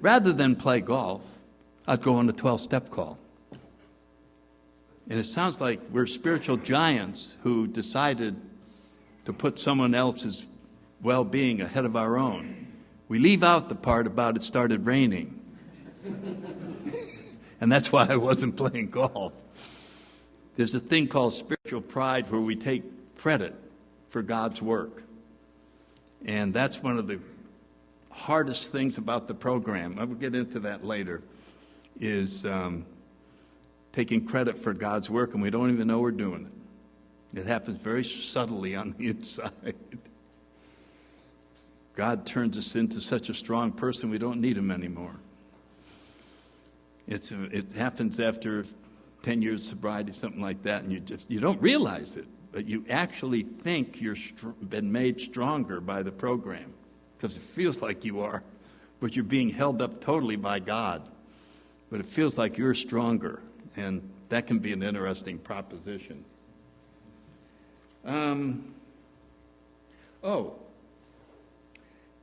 rather than play golf, I'd go on a 12-step call. And it sounds like we're spiritual giants who decided to put someone else's well-being ahead of our own. We leave out the part about it started raining. And that's why I wasn't playing golf. There's a thing called spiritual pride where we take credit for God's work. And that's one of the hardest things about the program. I will get into that later, is taking credit for God's work, and we don't even know we're doing it. It happens very subtly on the inside. God turns us into such a strong person, we don't need him anymore. It happens after 10 years of sobriety, something like that, and you don't realize it, but you actually think you've been made stronger by the program, because it feels like you are, but you're being held up totally by God. But it feels like you're stronger, and that can be an interesting proposition.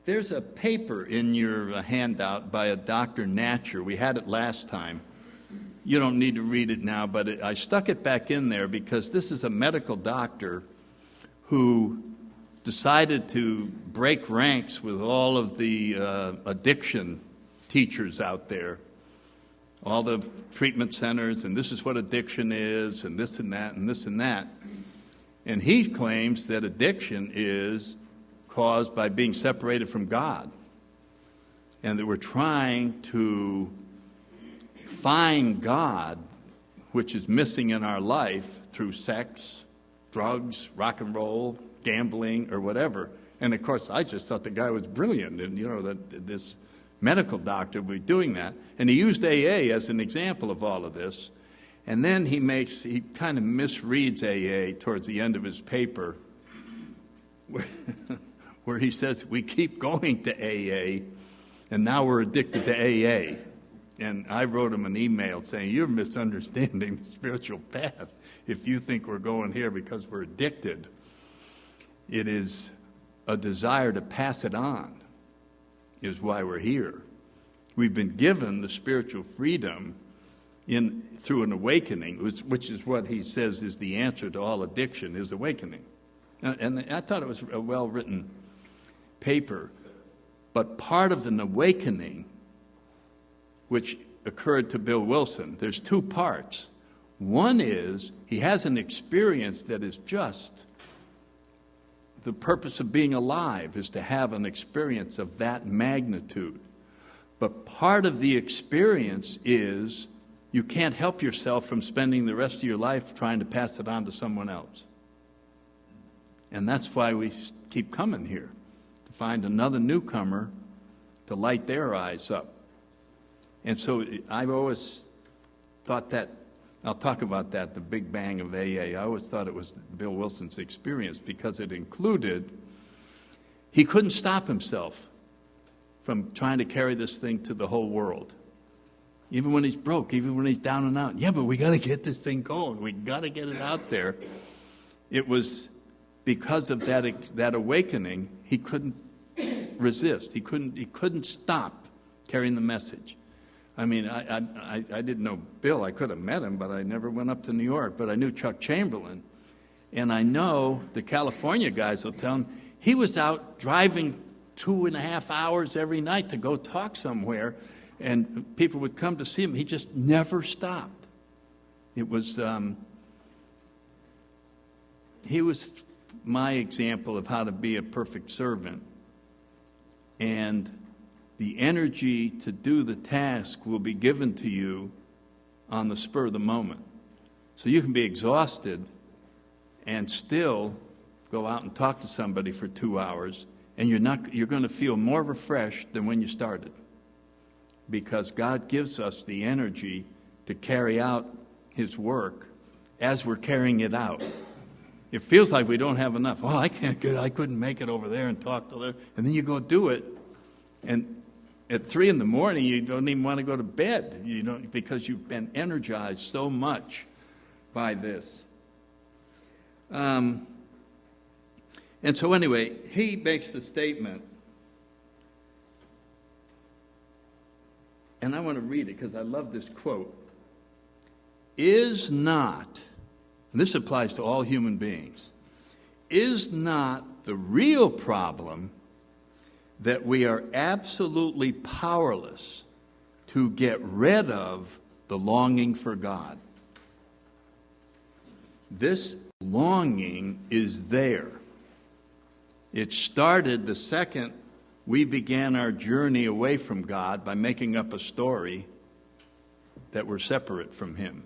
There's a paper in your handout by a Dr. Natcher. We had it last time. You don't need to read it now, but I stuck it back in there because this is a medical doctor who decided to break ranks with all of the addiction teachers out there, all the treatment centers, and this is what addiction is, and this and that, and this and that. And he claims that addiction is caused by being separated from God, and that we're trying to find God, which is missing in our life, through sex, drugs, rock and roll, gambling, or whatever. And of course, I just thought the guy was brilliant, and that this medical doctor would be doing that. And he used AA as an example of all of this. And then he kind of misreads AA towards the end of his paper, where he says, we keep going to AA, and now we're addicted to AA. And I wrote him an email saying, you're misunderstanding the spiritual path if you think we're going here because we're addicted. It is a desire to pass it on is why we're here. We've been given the spiritual freedom through an awakening, which is what he says is the answer to all addiction, is awakening. And I thought it was a well-written paper. But part of an awakening, which occurred to Bill Wilson, there's two parts. One is he has an experience that is just the purpose of being alive is to have an experience of that magnitude. But part of the experience is you can't help yourself from spending the rest of your life trying to pass it on to someone else. And that's why we keep coming here, to find another newcomer to light their eyes up. And so I've always thought that, I'll talk about that, the Big Bang of AA. I always thought it was Bill Wilson's experience because it included, he couldn't stop himself from trying to carry this thing to the whole world. Even when he's broke, even when he's down and out. Yeah, but we got to get this thing going. We got to get it out there. It was because of that awakening, he couldn't resist. He couldn't stop carrying the message. I mean, I didn't know Bill. I could have met him, but I never went up to New York. But I knew Chuck Chamberlain. And I know the California guys will tell him he was out driving 2.5 hours every night to go talk somewhere. And people would come to see him. He just never stopped. It was, he was my example of how to be a perfect servant. And the energy to do the task will be given to you on the spur of the moment. So you can be exhausted and still go out and talk to somebody for 2 hours, and you're going to feel more refreshed than when you started. Because God gives us the energy to carry out his work as we're carrying it out. It feels like we don't have enough. Oh, I couldn't make it over there and talk to there. And then you go do it, and at 3 a.m, you don't even want to go to bed, because you've been energized so much by this. And so anyway, he makes the statement, and I want to read it because I love this quote. Is not, and this applies to all human beings, is not the real problem that we are absolutely powerless to get rid of the longing for God. This longing is there. It started the second we began our journey away from God by making up a story that we're separate from Him.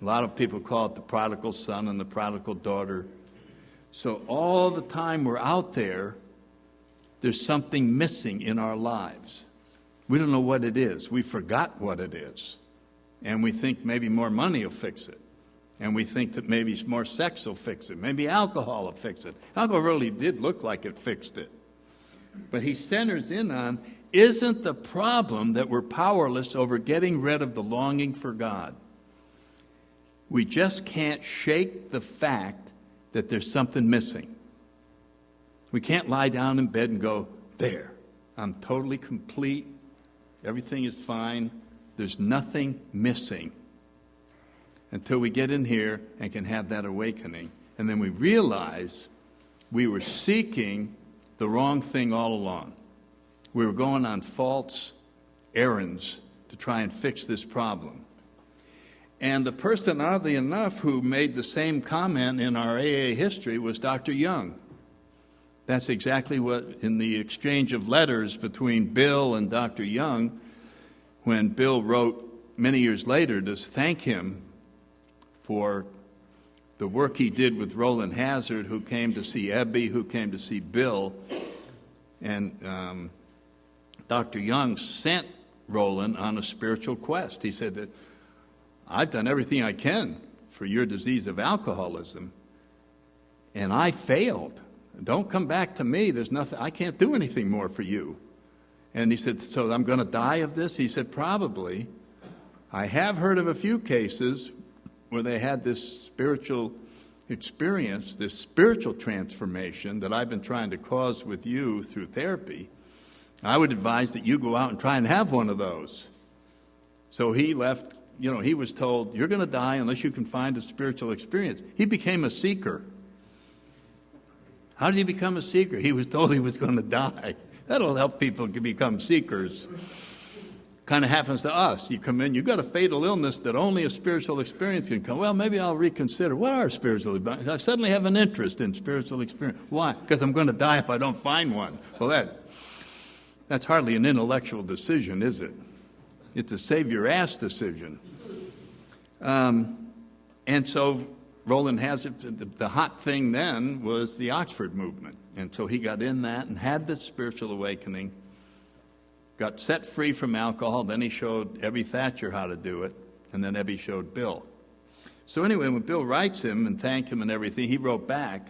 A lot of people call it the prodigal son and the prodigal daughter. So all the time we're out there, there's something missing in our lives. We don't know what it is. We forgot what it is. And we think maybe more money will fix it. And we think that maybe more sex will fix it. Maybe alcohol will fix it. Alcohol really did look like it fixed it. But he centers in on, isn't the problem that we're powerless over getting rid of the longing for God? We just can't shake the fact that there's something missing. We can't lie down in bed and go, there, I'm totally complete. Everything is fine. There's nothing missing. Until we get in here and can have that awakening. And then we realize we were seeking the wrong thing all along. We were going on false errands to try and fix this problem. And the person, oddly enough, who made the same comment in our AA history was Dr. Young. That's exactly what, in the exchange of letters between Bill and Dr. Young, when Bill wrote many years later to thank him for the work he did with Roland Hazard, who came to see Ebby, who came to see Bill. And Dr. Young sent Roland on a spiritual quest. He said that, I've done everything I can for your disease of alcoholism, and I failed. Don't come back to me. There's nothing. I can't do anything more for you. And he said, so I'm going to die of this? He said, probably. I have heard of a few cases where they had this spiritual experience, this spiritual transformation that I've been trying to cause with you through therapy. I would advise that you go out and try and have one of those. So he left, he was told, you're going to die unless you can find a spiritual experience. He became a seeker. How did he become a seeker? He was told he was going to die. That'll help people become seekers. Kind of happens to us. You come in, you've got a fatal illness that only a spiritual experience can come. Well, maybe I'll reconsider. What are spiritual experiences? I suddenly have an interest in spiritual experience. Why? Because I'm going to die if I don't find one. Well, that's hardly an intellectual decision, is it? It's a save-your-ass decision. And so Roland Hazard, the hot thing then was the Oxford movement. And so he got in that and had this spiritual awakening, got set free from alcohol. Then he showed Ebby Thatcher how to do it, and then Ebby showed Bill. So anyway, when Bill writes him and thanked him and everything, he wrote back,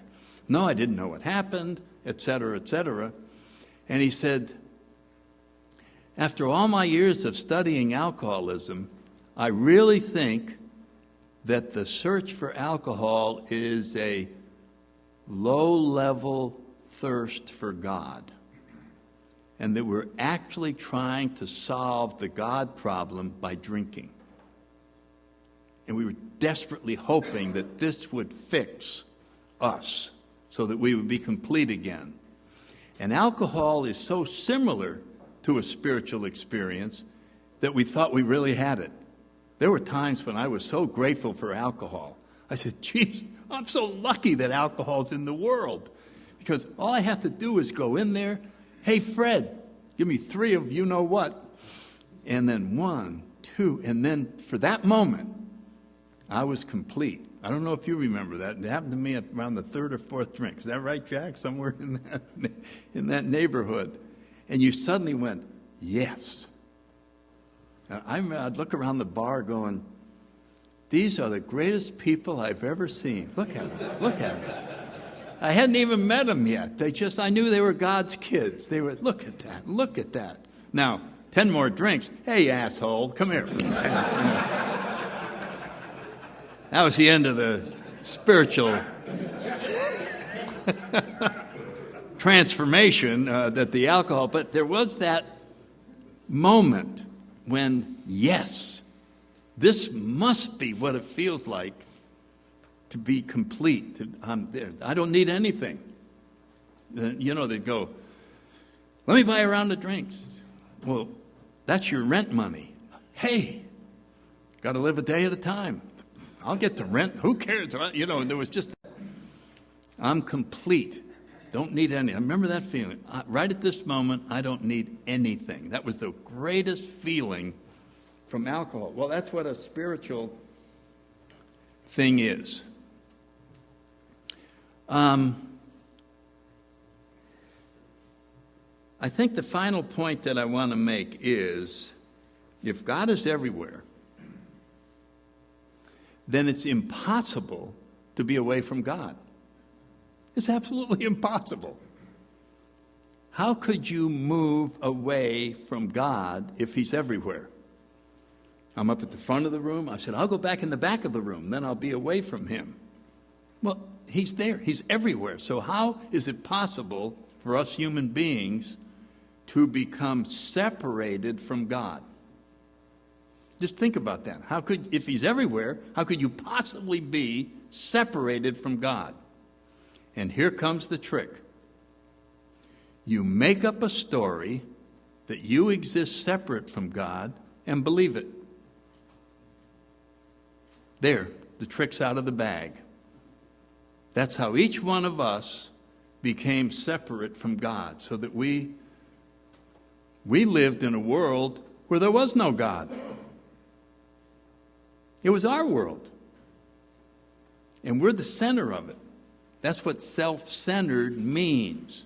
no, I didn't know what happened, et cetera, et cetera. And he said, after all my years of studying alcoholism, I really think that the search for alcohol is a low-level thirst for God, and that we're actually trying to solve the God problem by drinking. And we were desperately hoping that this would fix us so that we would be complete again. And alcohol is so similar to a spiritual experience that we thought we really had it. There were times when I was so grateful for alcohol. I said, geez, I'm so lucky that alcohol's in the world. Because all I have to do is go in there, hey, Fred, give me 3 of you-know-what. And then 1, 2, and then for that moment, I was complete. I don't know if you remember that. It happened to me around the 3rd or 4th drink. Is that right, Jack? Somewhere in that neighborhood. And you suddenly went, yes. I'd look around the bar going, these are the greatest people I've ever seen. Look at them. Look at them. I hadn't even met them yet. I knew they were God's kids. They were, look at that. Look at that. Now, 10 more drinks. Hey, asshole, come here. That was the end of the spiritual transformation that the alcohol, but there was that moment when, yes, this must be what it feels like to be complete. I'm there. I don't need anything. They go, Let me buy a round of drinks. Well, that's your rent money. Hey, got to live a day at a time. I'll get the rent. Who cares? You know, there was just, I'm complete. Don't need any. I remember that feeling. Right at this moment, I don't need anything. That was the greatest feeling from alcohol. Well, that's what a spiritual thing is. I think the final point that I want to make is, if God is everywhere, then it's impossible to be away from God. It's absolutely impossible. How could you move away from God if he's everywhere? I'm up at the front of the room. I said, I'll go back in the back of the room. Then I'll be away from him. Well, he's there. He's everywhere. So how is it possible for us human beings to become separated from God? Just think about that. How could, if he's everywhere, how could you possibly be separated from God? And here comes the trick. You make up a story that you exist separate from God and believe it. There, the trick's out of the bag. That's how each one of us became separate from God, so that we lived in a world where there was no God. It was our world. And we're the center of it. That's what self-centered means.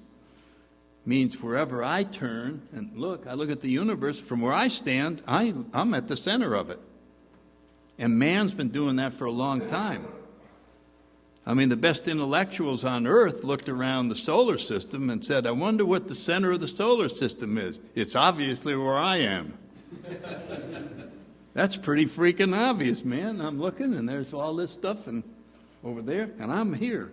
It means wherever I turn and I look at the universe, from where I stand, I'm at the center of it. And man's been doing that for a long time. I mean, the best intellectuals on earth looked around the solar system and said, I wonder what the center of the solar system is. It's obviously where I am. That's pretty freaking obvious, man. I'm looking and there's all this stuff and over there, and I'm here.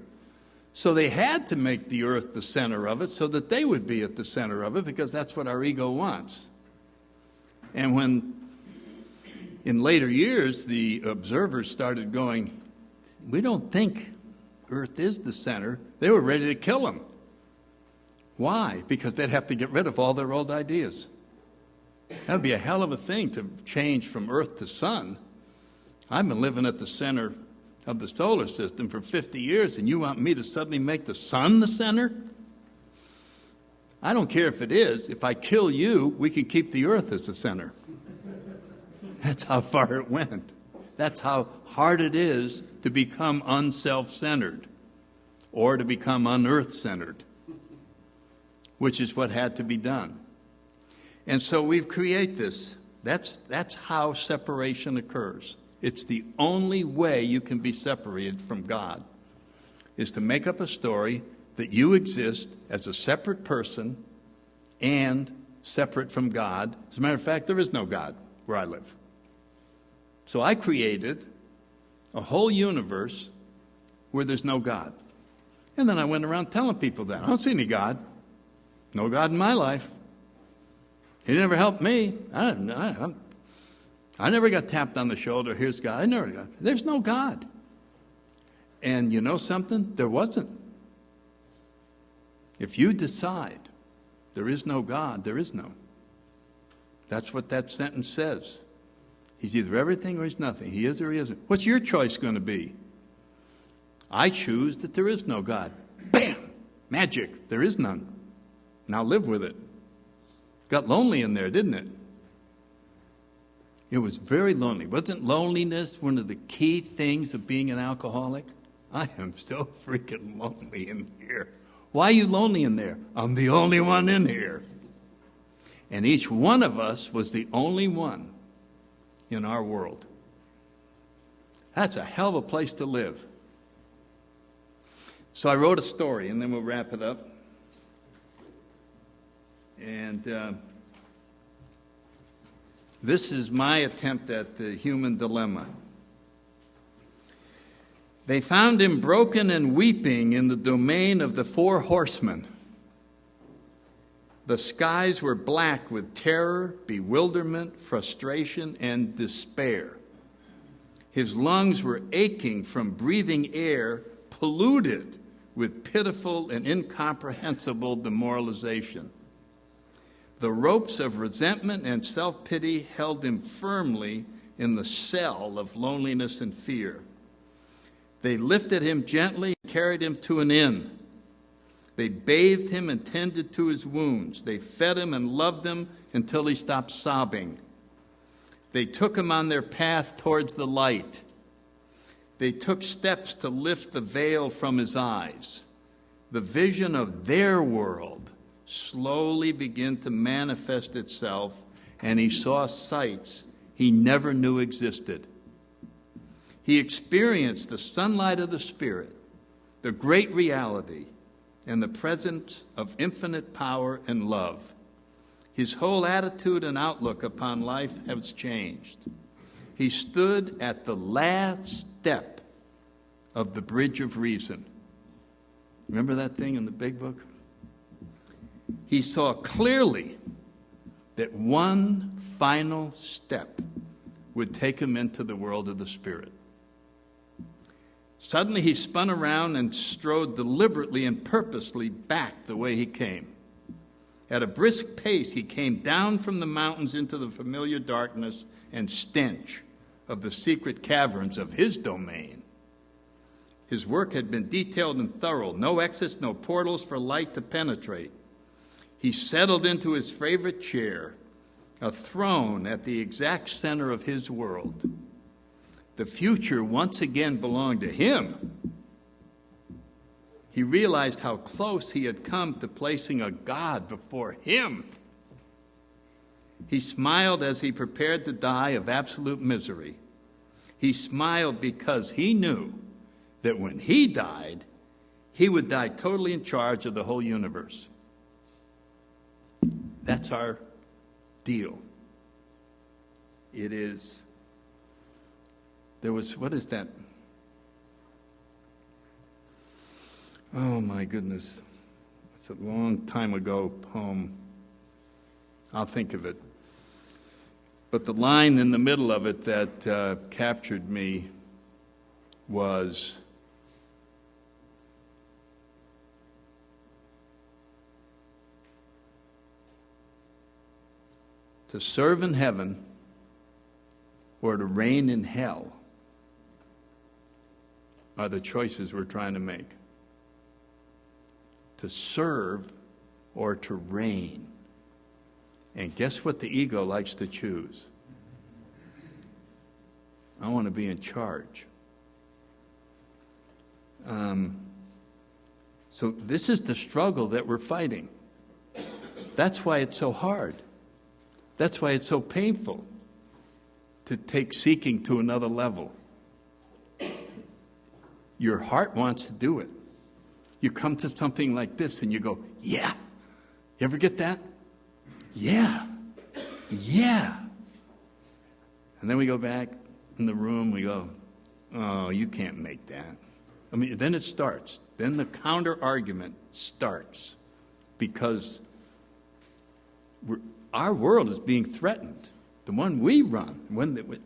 So they had to make the earth the center of it so that they would be at the center of it, because that's what our ego wants. And when, in later years, the observers started going, we don't think earth is the center, they were ready to kill him. Why? Because they'd have to get rid of all their old ideas. That would be a hell of a thing to change from earth to sun. I've been living at the center of the solar system for 50 years, and you want me to suddenly make the sun the center? I don't care if it is. If I kill you, we can keep the earth as the center. That's how far it went. That's how hard it is to become unself-centered or to become unearth-centered, which is what had to be done. And so we've created this. That's how separation occurs. It's the only way you can be separated from God, is to make up a story that you exist as a separate person and separate from God. As a matter of fact, there is no God where I live. So I created a whole universe where there's no God. And then I went around telling people that. I don't see any God. No God in my life. He never helped me. I never got tapped on the shoulder. Here's God. I never got. There's no God. And you know something? There wasn't. If you decide there is no God, there is no. That's what that sentence says. He's either everything or he's nothing. He is or he isn't. What's your choice going to be? I choose that there is no God. Bam! Magic. There is none. Now live with it. Got lonely in there, didn't it? It was very lonely. Wasn't loneliness one of the key things of being an alcoholic? I am so freaking lonely in here. Why are you lonely in there? I'm the only one in here. And each one of us was the only one in our world. That's a hell of a place to live. So I wrote a story, and then we'll wrap it up. And this is my attempt at the human dilemma. They found him broken and weeping in the domain of the Four Horsemen. The skies were black with terror, bewilderment, frustration, and despair. His lungs were aching from breathing air polluted with pitiful and incomprehensible demoralization. The ropes of resentment and self-pity held him firmly in the cell of loneliness and fear. They lifted him gently and carried him to an inn. They bathed him and tended to his wounds. They fed him and loved him until he stopped sobbing. They took him on their path towards the light. They took steps to lift the veil from his eyes. The vision of their world slowly began to manifest itself, and he saw sights he never knew existed. He experienced the sunlight of the Spirit, the great reality, and the presence of infinite power and love. His whole attitude and outlook upon life has changed. He stood at the last step of the bridge of reason. Remember that thing in the big book? He saw clearly that one final step would take him into the world of the Spirit. Suddenly he spun around and strode deliberately and purposely back the way he came. At a brisk pace, he came down from the mountains into the familiar darkness and stench of the secret caverns of his domain. His work had been detailed and thorough, no exits, no portals for light to penetrate. He settled into his favorite chair, a throne at the exact center of his world. The future once again belonged to him. He realized how close he had come to placing a God before him. He smiled as he prepared to die of absolute misery. He smiled because he knew that when he died, he would die totally in charge of the whole universe. That's our deal. It is. There was, what is that? Oh my goodness. It's a long time ago poem. I'll think of it. But the line in the middle of it that captured me was, to serve in heaven or to reign in hell are the choices we're trying to make. To serve or to reign. And guess what the ego likes to choose? I want to be in charge. So this is the struggle that we're fighting. That's why it's so hard. That's why it's so painful to take seeking to another level. Your heart wants to do it. You come to something like this and you go, yeah. You ever get that? Yeah. Yeah. And then we go back in the room, we go, oh, you can't make that. I mean, then it starts. Then the counter argument starts because our world is being threatened. The one we run,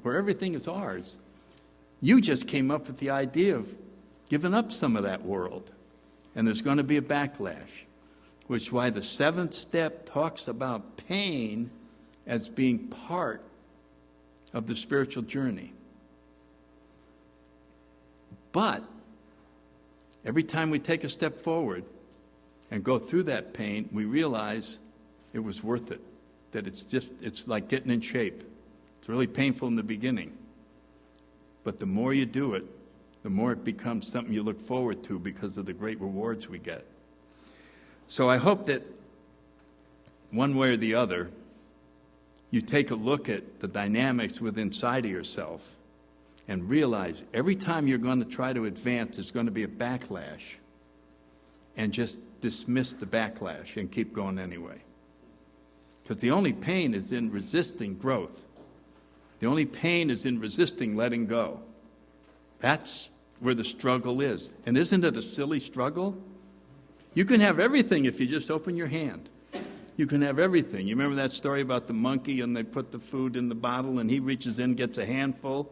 where everything is ours. You just came up with the idea of giving up some of that world. And there's going to be a backlash, which is why the seventh step talks about pain as being part of the spiritual journey. But every time we take a step forward and go through that pain, we realize it was worth it. That it's like getting in shape. It's really painful in the beginning. But the more you do it, the more it becomes something you look forward to because of the great rewards we get. So I hope that one way or the other, you take a look at the dynamics within inside of yourself and realize every time you're going to try to advance, there's going to be a backlash. And just dismiss the backlash and keep going anyway. Because the only pain is in resisting growth. The only pain is in resisting letting go. That's where the struggle is. And isn't it a silly struggle? You can have everything if you just open your hand. You can have everything. You remember that story about the monkey and they put the food in the bottle and he reaches in, gets a handful,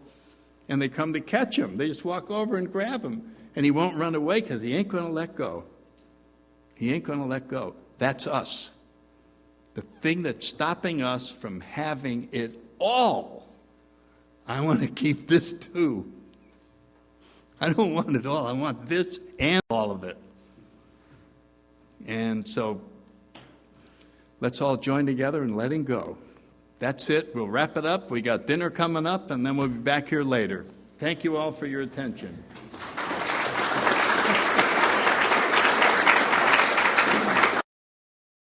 and they come to catch him. They just walk over and grab him. And he won't run away because he ain't going to let go. He ain't going to let go. That's us. the thing that's stopping us from having it all. I want to keep this too. I don't want it all. I want this and all of it. And so let's all join together in letting go. That's it. We'll wrap it up. We got dinner coming up, and then we'll be back here later. Thank you all for your attention.